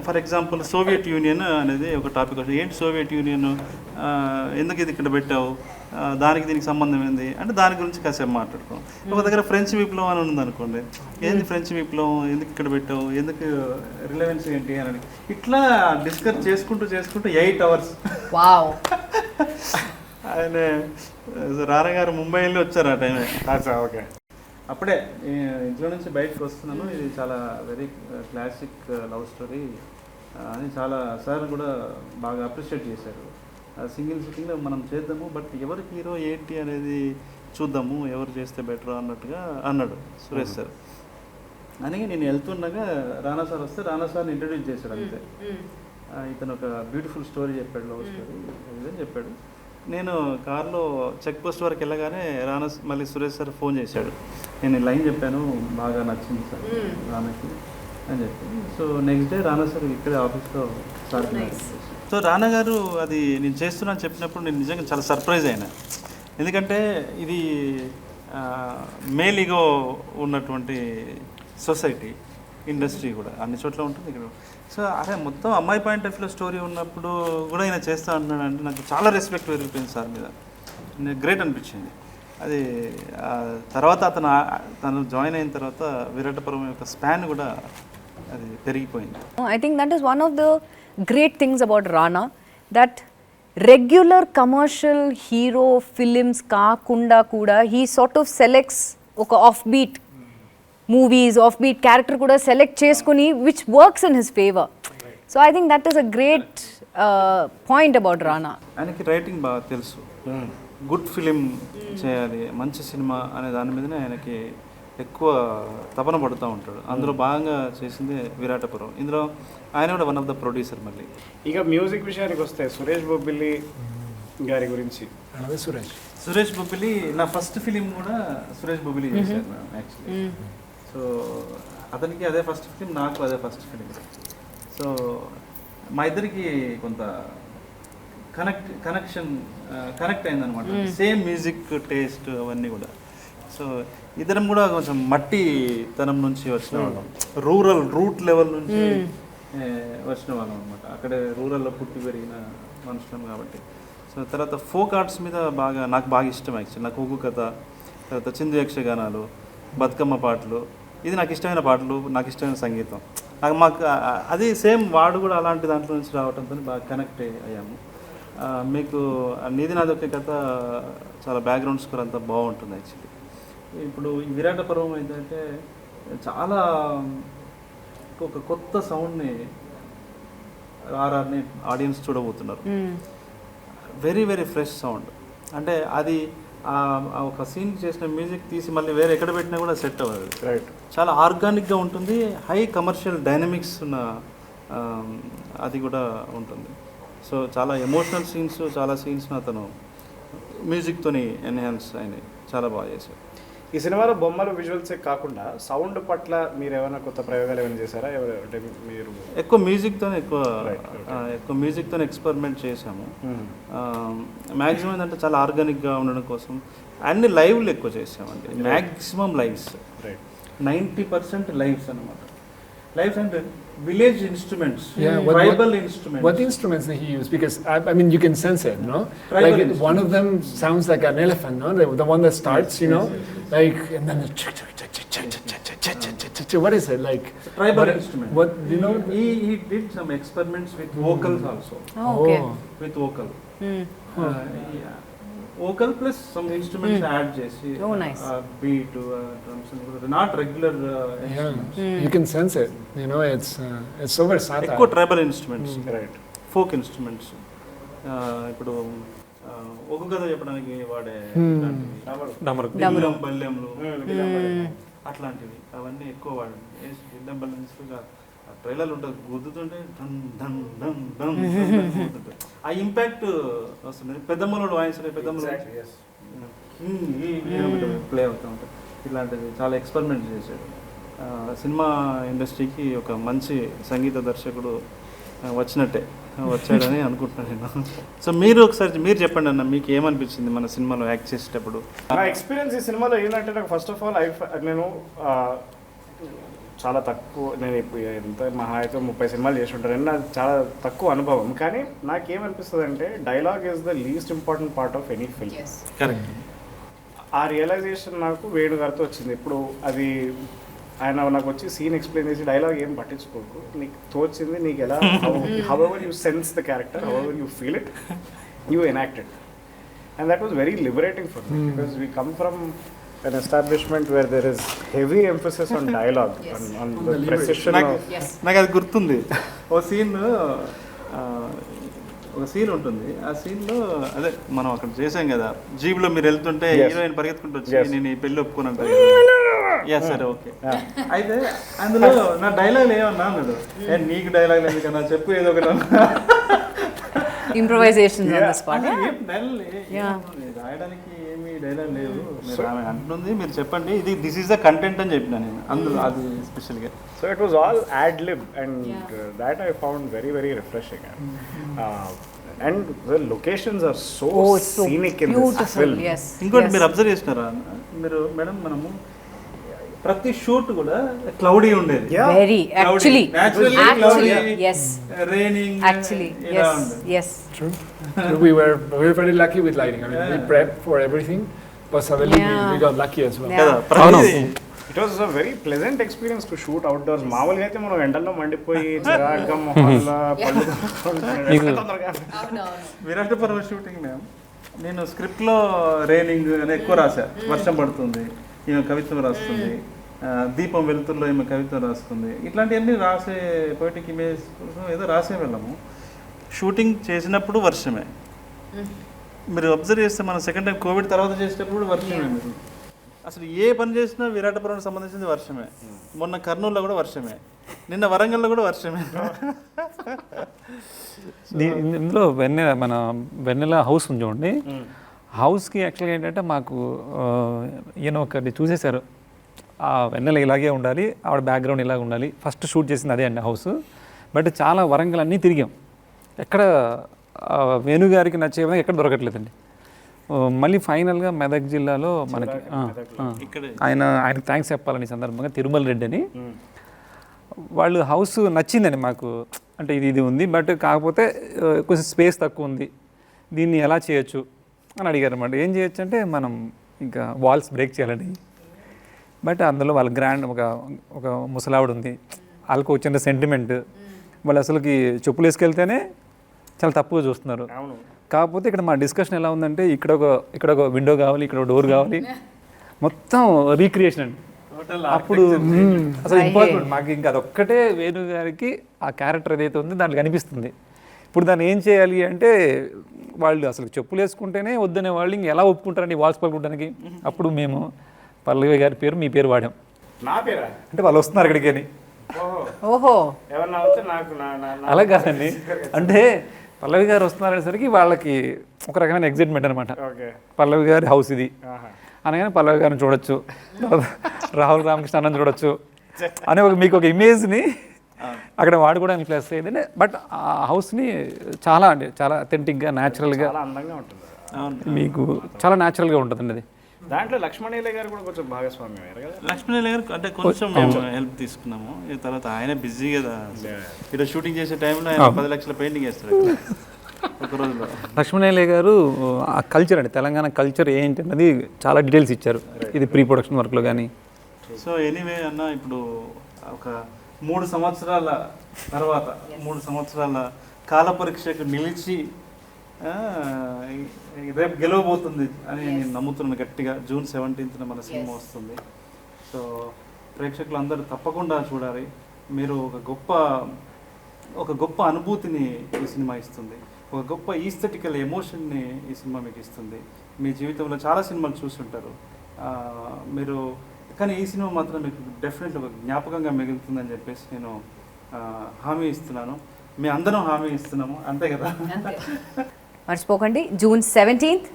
ఫర్ ఎగ్జాంపుల్ సోవియట్ యూనియన్ అనేది ఒక టాపిక్ వచ్చింది. ఏంటి సోవియట్ యూనియన్, ఎందుకు ఇది ఇక్కడ పెట్టావు, దానికి దీనికి సంబంధం ఏంది అంటే దాని గురించి కాసేపు మాట్లాడుకోం. ఒక దగ్గర ఫ్రెంచ్ విప్లవం అని ఉంది అనుకోండి, ఏంది ఫ్రెంచ్ విప్లవం, ఎందుకు ఇక్కడ పెట్టావు, ఎందుకు రిలవెన్స్ ఏంటి అని ఇట్లా డిస్కస్ చేసుకుంటూ 8 hours. Wow. ఆయన రానగారు ముంబై వెళ్ళి వచ్చారు ఆ టైమే. ఓకే. అప్పుడే ఇంట్లో నుంచి బయటకు వస్తున్నాను, ఇది చాలా వెరీ క్లాసిక్ లవ్ స్టోరీ అని చాలా సార్ కూడా బాగా అప్రిషియేట్ చేశారు. సింగిల్ సిట్టింగ్లో మనం చేద్దాము, బట్ ఎవరు హీరో ఏంటి అనేది చూద్దాము, ఎవరు చేస్తే బెటర్ అన్నట్టుగా అన్నాడు సురేష్ సార్. అని నేను వెళ్తుండగా రానా సార్ వస్తే రానా సార్ని ఇంట్రడ్యూస్ చేశాడు అంతే. ఇతను ఒక బ్యూటిఫుల్ స్టోరీ చెప్పాడు, లవ్ స్టోరీ అని చెప్పాడు. నేను కార్లో చెక్ పోస్ట్ వరకు వెళ్ళగానే రానా మళ్ళీ సురేష్ సార్ ఫోన్ చేశాడు. నేను ఈ లైన్ చెప్పాను, బాగా నచ్చింది సార్ రానాకి అని చెప్పి. సో నెక్స్ట్ డే రానా సార్ ఇక్కడే ఆఫీస్లో సార్. సో రానా గారు అది నేను చేస్తున్నాను చెప్పినప్పుడు నేను నిజంగా చాలా సర్ప్రైజ్ అయినా. ఎందుకంటే ఇది మేల్ ఈగో ఉన్నటువంటి సొసైటీ, ఇండస్ట్రీ కూడా అన్ని చోట్ల ఉంటుంది ఇక్కడ. సో అరే మొత్తం అమ్మాయి పాయింట్ ఆఫ్ వ్యూలో స్టోరీ ఉన్నప్పుడు కూడా ఈయన చేస్తా అంటున్నాడు అంటే నాకు చాలా రెస్పెక్ట్ పెరిగిపోయింది సార్ మీద. నాకు గ్రేట్ అనిపించింది అది. తర్వాత తను జాయిన్ అయిన తర్వాత విరాటపురం యొక్క స్పాన్ కూడా అది పెరిగిపోయింది. I think that is one of the great things about Rana, that regular commercial hero films kaakunda kuda he sort of selects oka offbeat movies, offbeat character kuda select cheskoni which works in his favor. So I think that is a great point about Rana. ఆయనకి రైటింగ్ బాగా తెలుసు, గుడ్ ఫిలిం చేయాలి, మంచి సినిమా అనే దాని మీదనే ఆయనకి ఎక్కువ తపన పడుతూ ఉంటాడు. అందులో భాగంగా చేసింది విరాటపురం. ఇందులో ఆయన కూడా వన్ ఆఫ్ ద ప్రొడ్యూసర్. మళ్ళీ ఇక మ్యూజిక్ విషయానికి వస్తే సురేష్ బొబ్బిలి గారి గురించి. సురేష్ బొబ్బిలి నా ఫస్ట్ ఫిలిం కూడా సురేష్ బొబ్బిలి చేశాను యాక్చువల్లీ. సో అతనికి అదే ఫస్ట్ ఫిలిం, నాకు అదే ఫస్ట్ ఫిలిం. సో మా ఇద్దరికి కొంత కనెక్ట్ అయిందనమాట. సేమ్ మ్యూజిక్ టేస్ట్ అవన్నీ కూడా. సో ఇద్దరం కూడా కొంచెం మట్టి తనం నుంచి వచ్చిన వాళ్ళం, రూట్ లెవెల్ నుంచి వచ్చిన వాళ్ళం అనమాట. అక్కడే రూరల్లో పుట్టి పెరిగిన మనుషులం కాబట్టి. సో తర్వాత ఫోక్ ఆర్ట్స్ మీద నాకు బాగా ఇష్టం యాక్చువల్లీ. నాకు ఒగ్గు కథ, తర్వాత చిందు యక్షగానాలు, బతుకమ్మ పాటలు, ఇది నాకు ఇష్టమైన పాటలు, నాకు ఇష్టమైన సంగీతం. మాకు అది సేమ్ వాడు కూడా అలాంటి దాంట్లో నుంచి రావడంతో బాగా కనెక్ట్ అయ్యాము. మీకు నీది నాది ఒకే కథ చాలా బ్యాక్గ్రౌండ్ స్కోర్ అంతా బాగుంటుంది యాక్చువల్లీ. ఇప్పుడు ఈ విరాటపురం ఏంటంటే చాలా ఒక కొత్త సౌండ్ని ఆర్ఆర్ని ఆడియన్స్ చూడబోతున్నారు. Very very fresh sound. అంటే అది ఒక సీన్ చేసిన మ్యూజిక్ తీసి మళ్ళీ వేరే ఎక్కడ పెట్టినా కూడా సెట్ అవ్వదు. రైట్. చాలా ఆర్గానిక్గా ఉంటుంది, హై కమర్షియల్ డైనమిక్స్ ఉన్న అది కూడా ఉంటుంది. సో చాలా ఎమోషనల్ సీన్స్, చాలా సీన్స్ని అతను మ్యూజిక్తోని ఎన్హాన్స్ అయినాయి, చాలా బాగా చేశారు. ఈ సినిమాలో బొమ్మలు విజువల్సే కాకుండా సౌండ్ పట్ల మీరు ఏమైనా కొత్త ప్రయోగాలు ఏమైనా చేశారా? అంటే మీరు ఎక్కువ మ్యూజిక్తో ఎక్స్పెరిమెంట్ చేశాము. మ్యాక్సిమం ఏంటంటే చాలా ఆర్గానిక్గా ఉండడం కోసం అన్ని లైవ్లు ఎక్కువ చేసామండి. మ్యాక్సిమం లైవ్స్, 90% లైవ్స్ అనమాట. లైవ్స్ అంటే village instruments, tribal instruments. What instruments did he use? Because I mean, you can sense it, no? Tribal like instruments. one of them sounds like an elephant, no? The one that starts, you know, like, and then what is it like? Tribal instrument. What you know? He did some experiments with vocals also. Okay. With vocal. Vocal plus some instruments add చేసి Oh, nice. Beat drums not regular You can sense it. You know, it's so versatile. ఎక్కువ tribal instruments right folk instruments ఇప్పుడు ఒక కథ చెప్పడానికి వాడే బల్యంలు అట్లాంటివి అవన్నీ ఎక్కువ వాడండి బిల్లం బల్యం ట్రైలర్లు ఉంటుంది గుద్దుతుంటే ధన్ ధన్ ధన్ ధన్ గుద్దుతుంటే ఆ ఇంపాక్ట్ వస్తుంది. పెద్దమ్మలోడు వాయిస్ పెద్దమ్మలో ప్లే అవుతూ ఉంటుంది. ఇలాంటివి చాలా ఎక్స్పెరిమెంట్ చేశాడు. సినిమా ఇండస్ట్రీకి ఒక మంచి సంగీత దర్శకుడు వచ్చాడని అనుకుంటున్నాను నేను. సో మీరు ఒకసారి మీరు చెప్పండి అన్న, మీకు ఏమనిపించింది మన సినిమాలో యాక్ట్ చేసేటప్పుడు? నా ఎక్స్పీరియన్స్ ఈ సినిమాలో ఏంటంటే నాకు ఫస్ట్ ఆఫ్ ఆల్ నేను చాలా తక్కువ, నేను ఇప్పుడు ఎంత మహా అయితే 30 సినిమాలు చేసి ఉంటాను, నాకు చాలా తక్కువ అనుభవం. కానీ నాకేమనిపిస్తుంది అంటే dialogue is the least important part of any film. Correct. ఆ రియలైజేషన్ నాకు వేణు గారితో వచ్చింది. ఇప్పుడు అది ఆయన నాకు వచ్చి సీన్ ఎక్స్ప్లెయిన్ చేసి డైలాగ్ ఏం పట్టించుకోకు, నీకు తోచింది నీకు ఎలా how ever you sense the character, how ever you feel it, you enact it. And that was very liberating for me because we come from an establishment where there is heavy emphasis on dialogue, on the precision of... నాకు అది గుర్తుంది. ఒక సీన్ ఉంటుంది. ఆ సీన్లో అదే మనం అక్కడ చేసాం కదా, జీబ్లో మీరు వెళ్తుంటే హీరోయిన్ పరిగెత్తుకుంటూ వచ్చి నేను ఈ పెళ్ళి ఒప్పుకోనంట. సరే ఓకే. అయితే అందులో నా డైలాగ్ ఏమన్నా అన్నాడు, నీకు డైలాగ్ లేదు కదా చెప్పు ఏదో ఒకటి. Improvisations on the spot. రాయడానికి ఏమి డైలాగ్ లేవు అంటుంది, మీరు చెప్పండి ఇది దిస్ ఈస్ ద కంటెంట్ అని చెప్పిన నేను అందులో అది స్పెషల్గా. So it was all ad-lib and that I found very, very refreshing. And the locations are so scenic in this film. Yes. ఇంకోటి మీరు అబ్జర్వ్ చేసినారా మీరు మేడం, మనము ప్రతి షూట్ కూడా క్లౌడీ ఉండేది. Very actually yes, raining actually yes. True. We were very lucky with lighting. I mean, we prepped for everything, but suddenly we got lucky as well. It was a very pleasant experience to shoot outdoors. మామూలుగా అయితే మనం ఎండల్లో మండిపోయి చిరాగ్గా మొహంలో విరాటపురం షూటింగ్ మ్యామ్, నేను స్క్రిప్ట్లో రైనింగ్ అని ఎక్కువ రాశా, వర్షం పడుతుంది, ఈమె కవిత్వం రాస్తుంది, దీపం వెలుతురులో ఈమె కవిత్వం రాస్తుంది, ఇట్లాంటివన్నీ రాసే పోయిటిక్ ఇమేజ్ కోసం ఏదో రాసే వెళ్ళాము. షూటింగ్ చేసినప్పుడు వర్షమే. మీరు అబ్జర్వ్ చేస్తే మనం సెకండ్ టైం కోవిడ్ తర్వాత చేసేటప్పుడు వర్షమే. మీరు అసలు ఏ పని చేసినా విరాటపురానికి సంబంధించింది వర్షమే. మొన్న కర్నూలులో కూడా వర్షమే, నిన్న వరంగల్లో కూడా వర్షమే. ఇందులో మన వెన్నెల హౌస్ ఉంది చూడండి. హౌస్కి యాక్చువల్గా ఏంటంటే మాకు ఈయన ఒకటి చూసేశారు, ఆ వెన్నెల ఇలాగే ఉండాలి, ఆవిడ బ్యాక్గ్రౌండ్ ఇలాగ ఉండాలి. ఫస్ట్ షూట్ చేసింది అదే అండి హౌస్. బట్ చాలా వరంగల్ అన్నీ తిరిగాం, ఎక్కడ వేణుగారికి నచ్చే విధంగా ఎక్కడ దొరకట్లేదండి. మళ్ళీ ఫైనల్గా మెదక్ జిల్లాలో మనకి ఆయనకు థ్యాంక్స్ చెప్పాలని సందర్భంగా తిరుమల రెడ్డి అని వాళ్ళు హౌస్ నచ్చిందండి మాకు. అంటే ఇది ఉంది, బట్ కాకపోతే కొంచెం స్పేస్ తక్కువ ఉంది, దీన్ని ఎలా చేయొచ్చు అని అడిగారు అన్నమాట. ఏం చేయొచ్చు అంటే మనం ఇంకా వాల్స్ బ్రేక్ చేయాలండి. బట్ అందులో వాళ్ళ గ్రాండ్ ఒక ముసలావిడ ఉంది, వాళ్ళకు వచ్చిన సెంటిమెంట్, వాళ్ళు అసలుకి చెప్పులు వేసుకెళ్తేనే చాలా తప్పుగా చూస్తున్నారు. కాకపోతే ఇక్కడ మా డిస్కషన్ ఎలా ఉందంటే ఇక్కడ ఒక విండో కావాలి, ఇక్కడ ఒక డోర్ కావాలి, మొత్తం రీక్రియేషన్ అండి. అప్పుడు అసలు ఇంపార్టెంట్ మాకు ఇంకా అదొక్కటే వేణు గారికి ఆ క్యారెక్టర్ ఏదైతే ఉందో దాంట్లో కనిపిస్తుంది. ఇప్పుడు దాన్ని ఏం చేయాలి అంటే వాళ్ళు అసలు చెప్పులు వేసుకుంటేనే వద్దనే వాళ్ళు ఇంక ఎలా ఒప్పుకుంటారండి వాల్స్ పలుకుంటానికి. అప్పుడు మేము పల్లవి గారి పేరు మీ పేరు వాడాం. నా పేరా అంటే వాళ్ళు వస్తున్నారు ఇక్కడికి అని. ఓహో అలా కాదండి, అంటే పల్లవి గారు వస్తున్నారనేసరికి వాళ్ళకి ఒక రకమైన ఎగ్జైట్మెంట్ అనమాట. పల్లవి గారి హౌస్ ఇది అనగానే పల్లవి గారిని చూడొచ్చు, రాహుల్ రామకృష్ణ అన్నని చూడొచ్చు అనే మీకు ఒక ఇమేజ్ని అక్కడ వాడుకోవడానికి ప్లస్ అయ్యింది. బట్ ఆ హౌస్ని చాలా అథెంటిక్గా న్యాచురల్గా మీకు చాలా న్యాచురల్గా ఉంటుందండి. అది దాంట్లో లక్ష్మణయ్య గారు కూడా కొంచెం భాగస్వామ్యం అయ్యారు కదా. లక్ష్మణయ్య గారు అంటే కొంచెం మేము హెల్ప్ తీసుకున్నాము. ఈ తర్వాత ఆయన బిజీ కదా, ఇక్కడ షూటింగ్ చేసే టైంలో ఆయన 10 లక్షల పెయింటింగ్ వేస్తారు ఒక రోజులో. లక్ష్మణయ్య గారు ఆ కల్చర్ అండి, తెలంగాణ కల్చర్ ఏంటి అన్నది చాలా డీటెయిల్స్ ఇచ్చారు, ఇది ప్రీ ప్రొడక్షన్ వర్క్లో కానీ. సో ఎనీవే అన్న, ఇప్పుడు ఒక 3 సంవత్సరాల తర్వాత 3 సంవత్సరాల కాల పరీక్షకు నిలిచి రేపు గెలవబోతుంది అని నేను నమ్ముతున్నాను గట్టిగా. June 17th మన సినిమా వస్తుంది. సో ప్రేక్షకులు అందరూ తప్పకుండా చూడాలి. మీరు ఒక గొప్ప అనుభూతిని ఈ సినిమా ఇస్తుంది, ఒక గొప్ప ఈస్థెటికల్ ఎమోషన్ని ఈ సినిమా మీకు ఇస్తుంది. మీ జీవితంలో చాలా సినిమాలు చూస్తుంటారు మీరు, కానీ ఈ సినిమా మాత్రం మీకు డెఫినెట్లీ ఒక జ్ఞాపకంగా మిగులుతుందని చెప్పేసి నేను హామీ ఇస్తున్నాను. మీ అందరం హామీ ఇస్తున్నాము, అంతే కదా? మర్చిపోకండి June 17th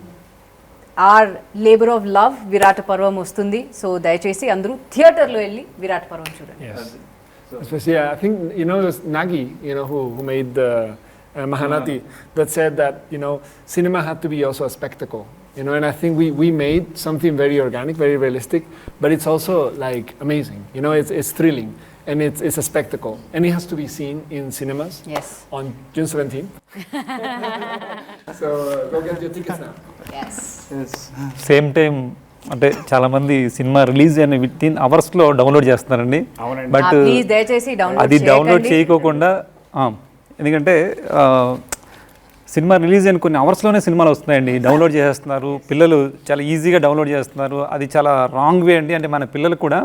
or labour of love Virata Parvam వస్తుంది. సో దయచేసి అందరూ థియేటర్లో వెళ్ళి విరాట పర్వం చూడండి. Especially, I think, it was Nagi, who made the Mahanati, that said that, cinema had to be also a spectacle. And I think we made something very organic, very realistic, but it's also like amazing. It's thrilling, and it's a spectacle, and it has to be seen in cinemas Yes. on June 17th. So go get your tickets now. Yes. Same time అంటే చాలామంది సినిమా రిలీజ్ అయిన వితిన్ అవర్స్లో డౌన్లోడ్ చేస్తున్నారండి. అవునండి. బట్ ప్లీజ్ దయచేసి అది డౌన్లోడ్ చేయకోకుండా ఎందుకంటే సినిమా రిలీజ్ అయిన కొన్ని అవర్స్లోనే సినిమాలు వస్తున్నాయండి, డౌన్లోడ్ చేసేస్తున్నారు పిల్లలు, చాలా ఈజీగా డౌన్లోడ్ చేస్తున్నారు. అది చాలా రాంగ్ వే అండి. అంటే మన పిల్లలు కూడా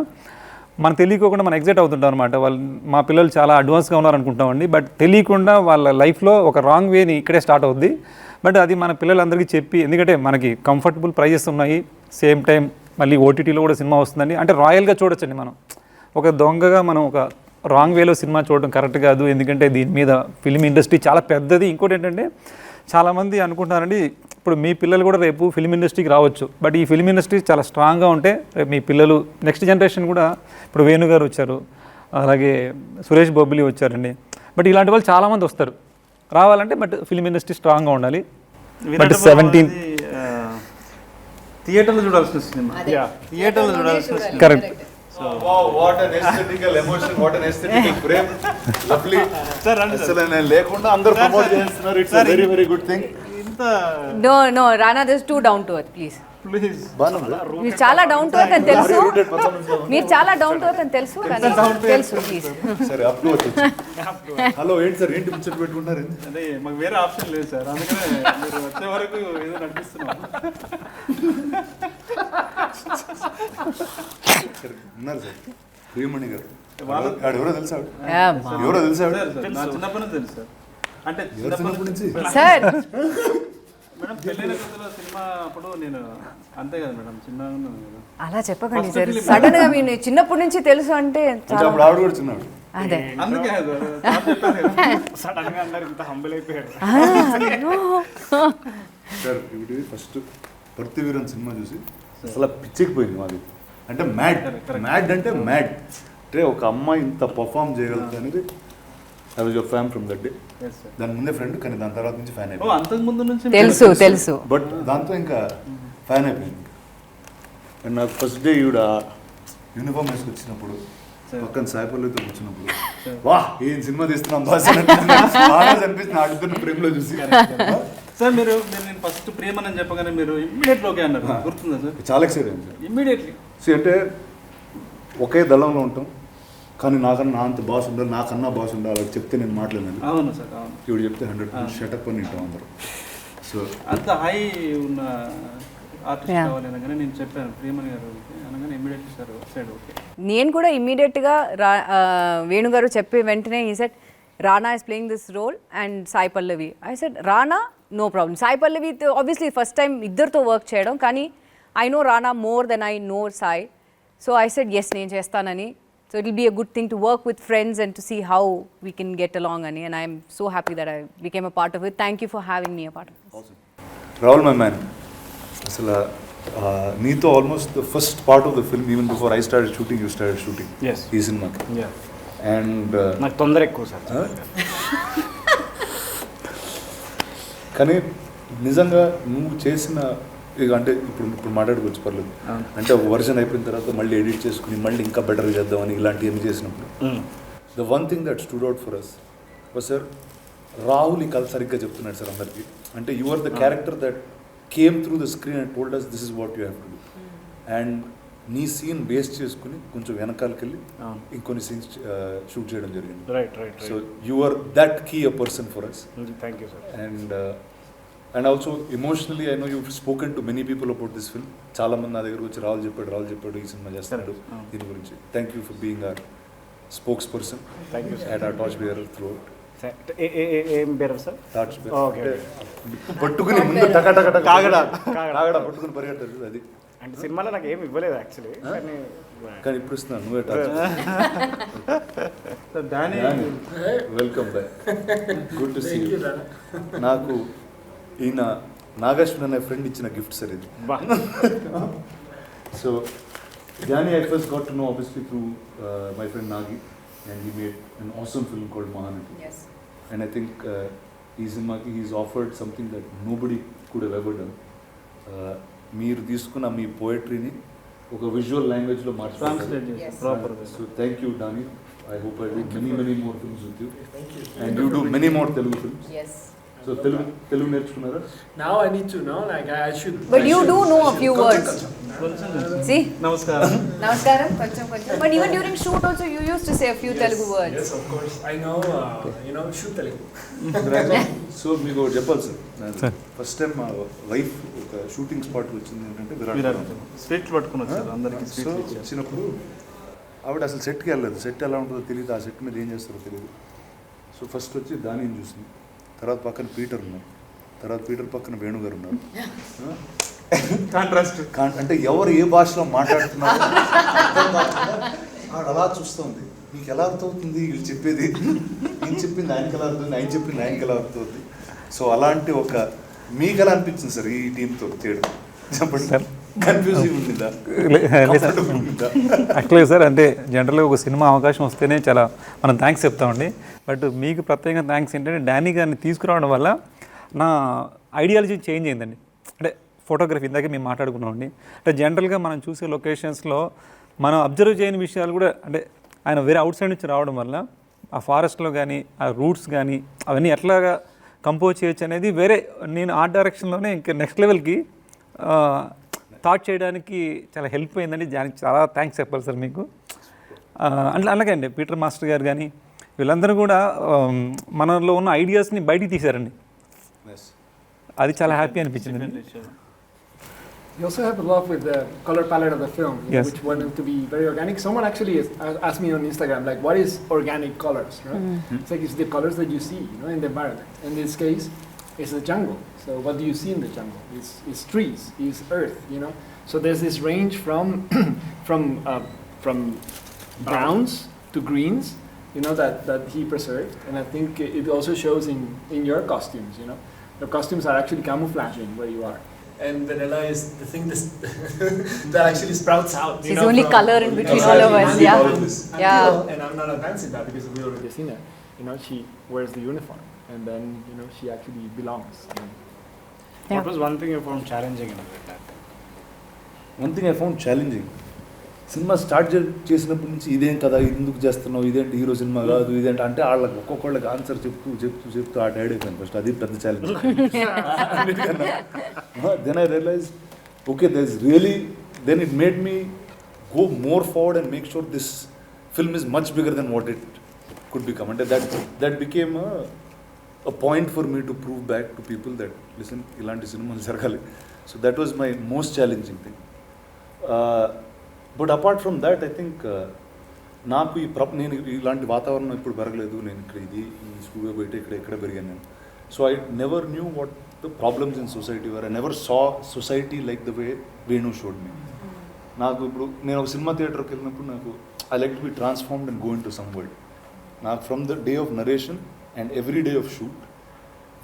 మనకు తెలియకోకుండా మనం ఎగ్జైట్ అవుతుంటాం అనమాట. మా పిల్లలు చాలా అడ్వాన్స్గా ఉన్నారనుకుంటామండి, బట్ తెలియకుండా వాళ్ళ లైఫ్లో ఒక రాంగ్ వేని ఇక్కడే స్టార్ట్ అవుద్ది. బట్ అది మన పిల్లలందరికీ చెప్పి, ఎందుకంటే మనకి కంఫర్టబుల్ ప్రైజెస్ ఉన్నాయి, సేమ్ టైం మళ్ళీ ఓటీటీలో కూడా సినిమా వస్తుందండి. అంటే రాయల్గా చూడొచ్చండి. మనం ఒక దొంగగా మనం ఒక రాంగ్ వేలో సినిమా చూడడం కరెక్ట్ కాదు. ఎందుకంటే దీని మీద ఫిల్మ్ ఇండస్ట్రీ చాలా పెద్దది. ఇంకోటి ఏంటంటే చాలామంది అనుకుంటున్నారండి, ఇప్పుడు మీ పిల్లలు కూడా రేపు ఫిల్మ్ ఇండస్ట్రీకి రావచ్చు, బట్ ఈ ఫిల్మ్ ఇండస్ట్రీ చాలా స్ట్రాంగ్గా ఉంటే రేపు మీ పిల్లలు నెక్స్ట్ జనరేషన్ కూడా, ఇప్పుడు వేణు గారు వచ్చారు, అలాగే సురేష్ బొబ్బిలి వచ్చారండి, బట్ ఇలాంటి వాళ్ళు చాలామంది వస్తారు రావాలంటే, బట్ ఫిల్మ్ ఇండస్ట్రీ స్ట్రాంగ్గా ఉండాలి. బట్ 17 థియేటర్లో చూడాల్సిన సినిమా, థియేటర్లో చూడాల్సిన cinema. Correct. Wow, what an aesthetical emotion, what an aesthetical frame. Lovely. Sir, అసలు నేను లేకుండా అందరూ ప్రమోట్ చేస్తున్నారు. It's a very very good thing. ఇంత No, Rana, this is too down to earth, please. Please మీరు చాలా డౌన్ టు ఎర్త్ అని తెలుసు, మీరు చాలా డౌన్ టు ఎర్త్ అని తెలుసు, కానీ తెలుసు ప్లీజ్. సరే అప్ టు హలో ఏంటి సార్, ఏంటి ముచ్చట పెట్టుకుంటారు? అదే మాకు వేరే ఆప్షన్ లేదు సార్, అందుకనే మీరు వచ్చే వరకు ఏదో నడిపిస్తున్నాం. ఉన్నారు సార్ ప్రియమణి గారు, వాళ్ళ- ఎవరో తెలుసా? Yeah, ఎవరో తెలుసా? నా చిన్నప్పటి నుంచి తెలుసు సార్. అంటే చిన్నప్పటి నుంచి సార్ మేడం పెళ్ళైన కొత్తలో సినిమా అప్పుడు నేను అంతే కదా మేడం, చిన్నగా ఉన్నాను కదా. అలా చెప్పకండి సార్, సడన్ గా మీరు చిన్నప్పటి నుంచి తెలుసు అంటే అంటే చాలా. అప్పుడు ఆవిడ కూడా చిన్నాడు. అదే అందుకే సడన్ గా అందరు ఇంత హంబుల్ అయిపోయారు. సార్ ఇప్పుడు ఫస్ట్ పర్తివీరన్ సినిమా చూసి అసలు పిచ్చికిపోయింది మాది. అంటే మ్యాడ్ అంటే మ్యాడ్, అంటే ఒక అమ్మాయి ఇంత పర్ఫామ్ చేయగలుగుతుంది అనేది. I was your fan from that day. దాని ముందే ఫ్రెండ్, కానీ దాని తర్వాత నుంచి ఫ్యాన్ అయిపోయింది. అంతకు ముందు నుంచి తెలుసు. బట్ దాంతో ఇంకా ఫ్యాన్ అయిపోయింది. అండ్ నాకు ఫస్ట్ డే ఈవిడ యూనిఫామ్ వేసుకొచ్చినప్పుడు, పక్కన సాయిపల్లితో వచ్చినప్పుడు, వా ఏం సినిమా తీస్తున్నాం బాస్ అనిపించింది. ఆడిద్దరిని ప్రేమలో చూసి. సార్ మీరు నేను ఫస్ట్ ప్రేమని చెప్పగానే మీరు ఇమ్మీడియట్ ఓకే అన్నారు, గుర్తుందా సార్? చాలా ఎక్సైట్ అయింది సార్. ఇమ్మీడియట్లీ. అంటే ఒకే దళంలో ఉంటాం, కానీ నాకన్నా నా అంత బాస్ ఉండాలి, నాకన్నా బాస్ ఉండాలి, వాళ్ళకి చెప్తే నేను మాట్లాడినాను. అవును సార్, అవును. ఇప్పుడు చెప్తే 100% షటప్ అని వింటాం అందరూ. సో అంత హై ఉన్న ఆర్టిస్ట్ కావాలి అనగానే నేను చెప్పాను ప్రియమణి గారు అనగానే ఇమ్మీడియట్లీ సార్ సైడ్ ఓకే. నేను కూడా ఇమ్మీడియట్గా వేణుగారు చెప్పే వెంటనే ఈ set Rana is playing this role and Sai Pallavi. I said Rana no problem. Sai Pallavi obviously first time ఇద్దరితో వర్క్ చేయడం, కానీ I know Rana more than I know Sai. So I said yes నేను చేస్తానని. So it will be a good thing to work with friends and to see how we can get along, and I am so happy that I became a part of it. Thank you for having me a part of it. Rahul my man, అసలు నీతో almost the first part of the film, even before I started shooting, you started shooting Yes. ఈ సినిమాకి. అండ్ నాకు తొందర ఎక్కువ సార్. కానీ నిజంగా నువ్వు చేసిన ఇక అంటే ఇప్పుడు మాట్లాడుకోవచ్చు పర్లేదు. అంటే ఒక వర్షన్ అయిపోయిన తర్వాత మళ్ళీ ఎడిట్ చేసుకుని మళ్ళీ ఇంకా బెటర్గా చేద్దామని ఇలాంటివన్నీ చేసినప్పుడు the one thing that stood out for us was sir, Rahul ఈ కథ సరిగ్గా చెప్తున్నాడు సార్ అందరికీ. అంటే you are the character that came through the screen and told us this is what you have to do. And నీ సీన్ బేస్ చేసుకుని కొంచెం వెనకాలకి వెళ్ళి ఇంకొన్ని సీన్స్ షూట్ చేయడం జరిగింది. Right. So you are that key a person for us. Thank you sir. And and also emotionally I know you spoken to many people about this film. చాలా మంది నా దగ్గరకు వచ్చి రాహుల్ చెప్పాడు ఈ సినిమా చేస్తున్నాడు దీని గురించి. Thank you for being our spokes person at our torch bearer through out. ఏం పేరు సార్? Torch okay. పట్టుకుని ముందు కాగడ పట్టుకుని పరిగెడతాడు అది. అంటే సినిమాలో నాకు ఏమి ఇవ్వలేదు యాక్చువల్లీ, కానీ ఇప్పుడు ఇస్తున్నాను నువ్వే torch. Welcome back, good to see you. నాకు ఈయన నాగేశ్వర్ అనే ఫ్రెండ్ ఇచ్చిన గిఫ్ట్ సార్ ఇది. So Jani I first got to know obviously through my friend Nagi, and he made an awesome film called Mahanati. Yes. And I think he's offered something that nobody could have ever done. మీరు తీసుకున్న మీ పోయట్రీని ఒక విజువల్ లాంగ్వేజ్లో మార్చుకుంటారు. So thank you Danny. I hope I do many more films with you. And you do many more Telugu films. Yes. So Telugu నేర్చుకున్నారా? Now I need to know, like I should. But you do know a few words. See? నమస్కారం. Namaskaram, koncham. But even during shoot also you used to say a few Telugu words. Yes, of course. I know, shoot Telugu. So మీకు ఒకటి చెప్పాలి సార్, ఫస్ట్ టైం మా వైఫ్ ఒక షూటింగ్ స్పాట్ వచ్చింది ఏంటంటే విరాట్. స్వీట్లు పట్టుకుని వచ్చారు అందరికి. సో వచ్చినప్పుడు ఆవిడ అసలు సెట్కి వెళ్ళలేదు. సెట్ ఎలా ఉంటుందో తెలియదు, ఆ సెట్ మీద ఏం చేస్తారో తెలియదు. సో ఫస్ట్ వచ్చి దానిని చూసింది, తర్వాత పక్కన పీటర్ ఉన్నారు, తర్వాత పీటర్ పక్కన వేణుగారు ఉన్నారు. కాంట్రాస్ట్ అంటే ఎవరు ఏ భాషలో మాట్లాడుతున్నారు ఆవిడ అలా చూస్తుంది. మీకు ఎలా అర్థమవుతుంది వీళ్ళు చెప్పేది? నేను చెప్పింది ఆయనకి ఎలా అర్థమవుతుంది, ఆయన చెప్పింది ఆయనకి ఎలా అర్థమవుతుంది? సో అలాంటి ఒక మీకు ఎలా అనిపించింది సార్ ఈ టీంతో చేయడం? చెప్పండి సార్. కన్ఫ్యూజింగ్ ఉండిందా? యాక్చువల్గా సార్ అంటే జనరల్గా ఒక సినిమా అవకాశం వస్తేనే చాలా మనం థ్యాంక్స్ చెప్తామండి. బట్ మీకు ప్రత్యేకంగా థ్యాంక్స్ ఏంటంటే డానీ గారిని తీసుకురావడం వల్ల నా ఐడియాలజీ చేంజ్ అయిందండి. అంటే ఫోటోగ్రఫీ ఇందాకే మేము మాట్లాడుకున్నామండి. అంటే జనరల్గా మనం చూసే లొకేషన్స్లో మనం అబ్జర్వ్ చేయని విషయాలు కూడా అంటే ఆయన వేరే అవుట్ సైడ్ నుంచి రావడం వల్ల ఆ ఫారెస్ట్లో కానీ ఆ రూట్స్ కానీ అవన్నీ ఎట్లాగా కంపోజ్ చేయొచ్చు అనేది వేరే నేను ఆర్ట్ డైరెక్షన్లోనే ఇంకా నెక్స్ట్ లెవెల్కి థాట్ చేయడానికి చాలా హెల్ప్ అయిందండి. దానికి చాలా థ్యాంక్స్ చెప్పాలి సార్ మీకు. అలాగే అండి పీటర్ మాస్టర్ గారు కానీ వీళ్ళందరూ కూడా మనలో ఉన్న ఐడియాస్ని బయటికి తీశారండి. అది చాలా హ్యాపీ అనిపించింది. You also have a love with the color palette of the film, Yes. which wanted to be very organic. Someone actually asked me on Instagram, like, what is organic colors? Right? It's like it's the colors that you see, in the environment. In this case, it's the jungle. So what do you see in the jungle? It's trees, it's earth, So there's this range from from browns to greens, that he preserved, and I think it also shows in your costumes. Your costumes are actually camouflaging where you are. And vanilla is the thing that actually sprouts out. It's only color in between all of us, yeah. Yeah. And I'm not advanced in that because we already seen her. She wears the uniform, and then she actually belongs. What was one thing you found challenging in that? One thing I found challenging, cinema start చేసినప్పటి నుంచి ఇదేం కదా, ఇది ఎందుకు చేస్తున్నావు, ఇదేంటి హీరో సినిమా కాదు, ఇదేంటి అంటే వాళ్ళకి ఒక్కొక్కళ్ళకి ఆన్సర్ చెప్తూ ఆ టైడ్ అయిపోయింది ఫస్ట్. అది పెద్ద challenge. Then I realise okay then it made me go more forward and make sure this film is much bigger than what it could become. అంటే that became a point for me to prove back to people that listen, ilanti cinemalu jaragali. So that was my most challenging thing. But apart from that, I think నాకు నేను ఇలాంటి వాతావరణం ఇప్పుడు పెరగలేదు. నేను ఇక్కడ ఈ స్టూడియో బయట ఇక్కడ పెరిగాను నేను. So I never knew what the problems in society were. I never saw society like the way Venu showed me. నాకు ఇప్పుడు నేను ఒక సినిమా థియేటర్కి వెళ్ళినప్పుడు నాకు I like to be transformed and go into some world. నాకు from the day of narration and every day of shoot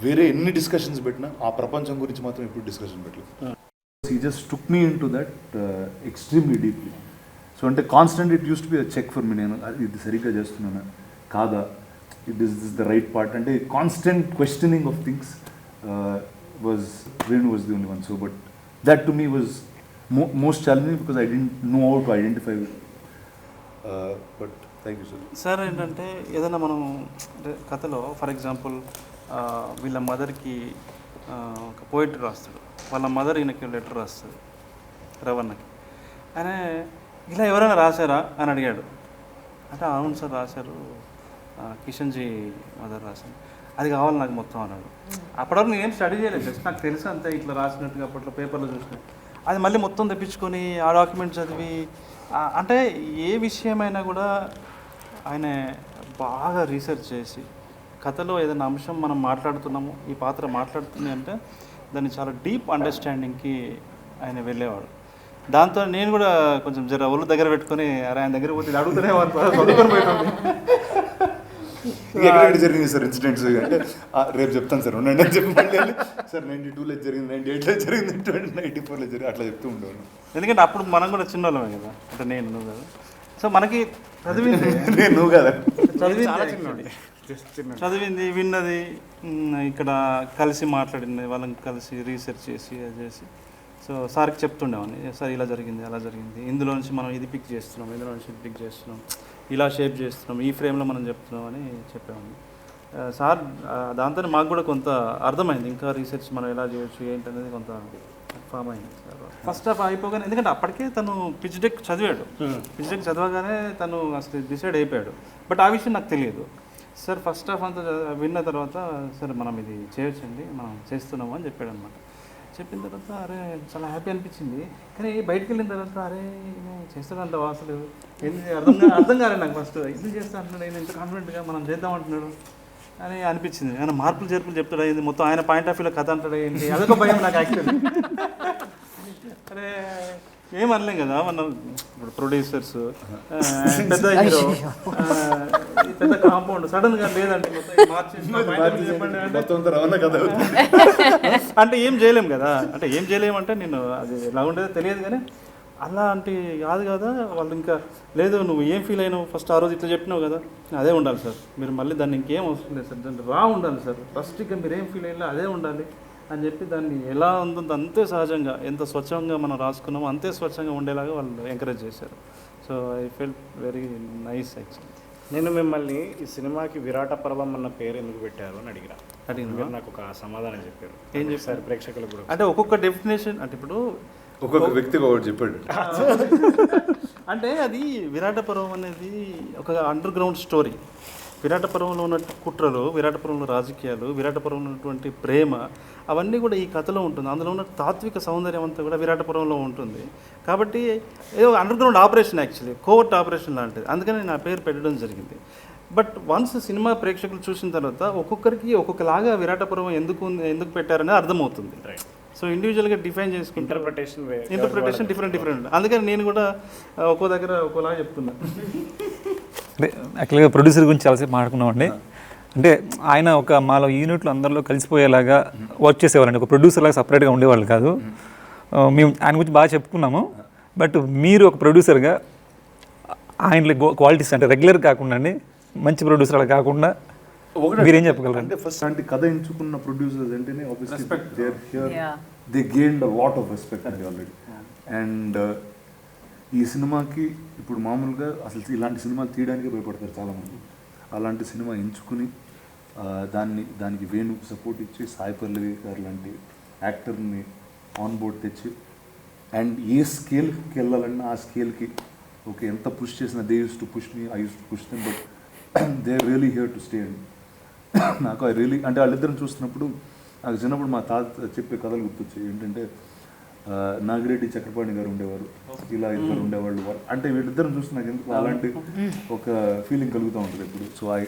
వేరే ఎన్ని డిస్కషన్స్ పెట్టినా ఆ ప్రపంచం గురించి మాత్రం ఎప్పుడు డిస్కషన్ పెట్టలేదు. He just took me into that extremely deeply. So అంటే constant it use to be a check for me. నేను ఇది సరిగ్గా చేస్తున్నానా కాదా, it is the right part అంటే constant questioning of things was Venu was the only one. So but that to me was most challenging because I didn't know how to identify with. But thank you sir. Sir ఏంటంటే ఏదైనా మనం అంటే కథలో ఫర్ ఎగ్జాంపుల్ వీళ్ళ మదర్కి ఒక పోయిటరీ రాస్తాడు, వాళ్ళ మదర్ ఈయనకి లెటర్ రాస్తుంది రవణకి. ఆయన ఇలా ఎవరైనా రాశారా అని అడిగాడు. అంటే అవును సార్ రాశారు, కిషన్జీ మదర్ రాశారు. అది కావాలి నాకు మొత్తం అన్నాడు. అప్పటివరకు నేనేం స్టడీ చేయలేదు, జస్ట్ నాకు తెలుసు అంతే, ఇట్లా రాసినట్టుగా అప్పట్లో పేపర్లో చూసిన. అది మళ్ళీ మొత్తం తెప్పించుకొని ఆ డాక్యుమెంట్ చదివి అంటే ఏ విషయమైనా కూడా ఆయన బాగా రీసెర్చ్ చేసి కథలో ఏదైనా అంశం మనం మాట్లాడుతున్నాము, ఈ పాత్ర మాట్లాడుతుంది అంటే దాన్ని చాలా డీప్ అండర్స్టాండింగ్కి ఆయన వెళ్ళేవాడు. దాంతో నేను కూడా కొంచెం జర ఒళ్ళు దగ్గర పెట్టుకొని అరే ఆయన దగ్గర పోతే అడుగుతూనే చదువుకొని పోయినాను. ఎక్కడ జరిగింది సార్ ఇన్సిడెంట్స్ అంటే రేపు చెప్తాను సార్ ఉండండి అని చెప్పి సార్ 92లో జరిగింది, 98లో జరిగింది, 94లో జరిగింది అట్లా చెప్తూ ఉండేవాళ్ళు. ఎందుకంటే అప్పుడు మనం కూడా చిన్నోళ్ళమే కదా, అంటే నేను నువ్వు కదా. సో మనకి చదివింది నేను నువ్వు కదా చదివింది విన్నది ఇక్కడ కలిసి మాట్లాడింది, వాళ్ళని కలిసి రీసెర్చ్ చేసి అది చేసి సో సార్కి చెప్తుండేవాడిని, సార్ ఇలా జరిగింది అలా జరిగింది, ఇందులో నుంచి మనం ఇది పిక్ చేస్తున్నాం, ఇందులో నుంచి ఇది పిక్ చేస్తున్నాం, ఇలా షేప్ చేస్తున్నాం, ఈ ఫ్రేమ్లో మనం చెప్తున్నాం అని చెప్పేవాడిని. సార్ దాంతో మాకు కూడా కొంత అర్థమైంది, ఇంకా రీసెర్చ్ మనం ఎలా చేయొచ్చు ఏంటనేది కొంత ఫామ్ అయింది సార్. ఫస్ట్ హాఫ్ అయిపోగానే, ఎందుకంటే అప్పటికే తను పిచ్ డెక్ చదివాడు, పిచ్ డెక్ చదవగానే తను అసలు డిసైడ్ అయిపోయాడు. బట్ ఆ విషయం నాకు తెలియదు. సార్ ఫస్ట్ హాఫ్ అంతా విన్న తర్వాత సార్ మనం ఇది చేయొచ్చండి, మనం చేస్తున్నాము అని చెప్పాడు అనమాట. చెప్పిన తర్వాత అరే చాలా హ్యాపీ అనిపించింది. కానీ బయటకు వెళ్ళిన తర్వాత అరే చేస్తాడంట అసలు ఏంది అర్థం కాలేదు నాకు. ఫస్ట్ ఇది చేస్తా అంటున్నాడు, నేను ఇంత కాన్ఫిడెంట్గా మనం చేద్దాం అంటున్నాడు అని అనిపించింది. ఆయన మార్పులు చేర్పులు చెప్తాడు, ఇది మొత్తం ఆయన పాయింట్ ఆఫ్ వ్యూలో కథ అంటాడు ఏంటి, అదొక భయం నాకు యాక్చువల్లీ. అరే ఏం అనలేం కదా మనం, ఇప్పుడు ప్రొడ్యూసర్స్ పెద్ద హీరో పెద్ద కాంపౌండ్ సడన్గా లేదంటే అంటే ఏం చేయలేం కదా, అంటే ఏం చేయలేమంటే నేను అది ఎలా ఉండేదో తెలియదు కానీ అలా అంటే కాదు కదా. వాళ్ళు ఇంకా లేదు నువ్వు ఏం ఫీల్ అయినావు ఫస్ట్ ఆ రోజు ఇట్లా చెప్పినావు కదా, అదే ఉండాలి సార్, మీరు మళ్ళీ దాన్ని ఇంకేం అవసరం లేదు సార్, దాన్ని రా ఉండాలి సార్, ఫస్ట్ ఇక మీరు ఏం ఫీల్ అయినా అదే ఉండాలి అని చెప్పి దాన్ని ఎలా ఉంటుందో అంతే సహజంగా ఎంత స్వచ్ఛంగా మనం రాసుకున్నామో అంతే స్వచ్ఛంగా ఉండేలాగా వాళ్ళు ఎంకరేజ్ చేశారు. So I felt very nice actually. నేను మిమ్మల్ని ఈ సినిమాకి విరాట పర్వం అన్న పేరు ఎందుకు పెట్టారు అని అడిగిన మీరు నాకు ఒక సమాధానం చెప్పారు. ఏం చెప్పారు ప్రేక్షకులకు కూడా? అంటే ఒక్కొక్క డెఫినేషన్, అంటే ఇప్పుడు ఒక్కొక్క వ్యక్తికి ఒకటి చెప్పాడు. అంటే అది విరాట పర్వం అనేది ఒక అండర్ గ్రౌండ్ స్టోరీ. విరాట పర్వంలో ఉన్న కుట్రలు, విరాట పర్వంలో రాజకీయాలు, విరాట పర్వంలో ఉన్నటువంటి ప్రేమ అవన్నీ కూడా ఈ కథలో ఉంటుంది. అందులో ఉన్న తాత్విక సౌందర్యం అంతా కూడా విరాట పర్వంలో ఉంటుంది. కాబట్టి ఏదో under ground operation, actually covert operation లాంటిది, అందుకని నా పేరు పెట్టడం జరిగింది. బట్ వన్స్ సినిమా ప్రేక్షకులు చూసిన తర్వాత ఒక్కొక్కరికి ఒక్కొక్కలాగా విరాట పర్వం ఎందుకు పెట్టారనేది అర్థమవుతుంది. సో ఇండివిజువల్గా డిఫైన్ చేసుకుంటే ఇంటర్ప్రిటేషన్ డిఫరెంట్. అందుకని నేను కూడా ఒక్కో దగ్గర ఒక్కోలాగా చెప్తున్నాను. అంటే యాక్చువల్గా ప్రొడ్యూసర్ గురించి చాలాసేపు మాట్లాడుకున్నామండి. అంటే ఆయన ఒక మాలో యూనిట్లు అందరిలో కలిసిపోయేలాగా వర్క్ చేసేవారండి. ఒక ప్రొడ్యూసర్ లాగా సపరేట్గా ఉండేవాళ్ళు కాదు. మేము ఆయన గురించి బాగా చెప్పుకున్నాము. బట్ మీరు ఒక ప్రొడ్యూసర్గా ఆయనలో క్వాలిటీస్ అంటే రెగ్యులర్ కాకుండా అండి, మంచి ప్రొడ్యూసర్ అలా కాకుండా మీరేం చెప్పగలరు? అంటే ఫస్ట్ అంటే కథ ఎంచుకున్న ప్రొడ్యూసర్స్ అంటేనే they gained a lot of respect అండి ఆల్రెడీ. అండ్ ఈ సినిమాకి ఇప్పుడు మామూలుగా అసలు ఇలాంటి సినిమాలు తీయడానికి భయపడతారు చాలామంది. అలాంటి సినిమా ఎంచుకుని దానికి వేణు సపోర్ట్ ఇచ్చి సాయి పల్లవి గారు లాంటి యాక్టర్ని ఆన్ బోర్డ్ తెచ్చి అండ్ ఏ స్కేల్కి వెళ్ళాలన్నా ఆ స్కేల్కి ఓకే ఎంత పుష్ చేసినా they used to push me, I used to push them, but they are really here to stay అండి. నాకు ఐ రియలీ అంటే వాళ్ళిద్దరిని చూస్తున్నప్పుడు నాకు చిన్నప్పుడు మా తాత చెప్పే కథలు గుర్తొచ్చాయి. ఏంటంటే నాగిరెడ్డి చక్రపాణి గారు ఉండేవారు, ఇలా ఇద్దరు ఉండేవాళ్ళు. అంటే వీళ్ళిద్దరిని చూస్తే నాకు ఎందుకు అలాంటి ఒక ఫీలింగ్ కలుగుతూ ఉంటుంది ఇప్పుడు. సో ఐ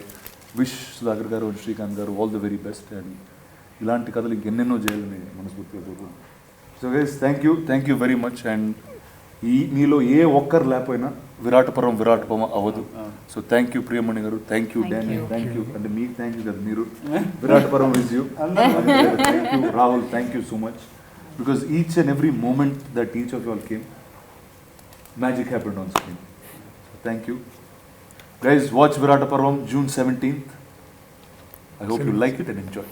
విష్ సుధాకర్ గారు, శ్రీకాంత్ గారు all the very best. And ఇలాంటి కథలు ఇంకెన్నెన్నో చేయాలని మనస్ఫూర్తిగా కోరుకుంటున్నాను. So guys thank you very much. And మీలో ఏ ఒక్కరు లేకపోయినా విరాటపురం అవ్వదు. సో థ్యాంక్ యూ ప్రియమణి గారు, thank you Danny, thank you అంటే మీకు థ్యాంక్ యూ కదా, మీరు Viratapuram is you. Thank you Rahul, thank you so much. Because each and every moment that each of you all came, magic happened on screen. So thank you. Guys, watch Virata Parvam June 17th. I hope you like it and enjoy.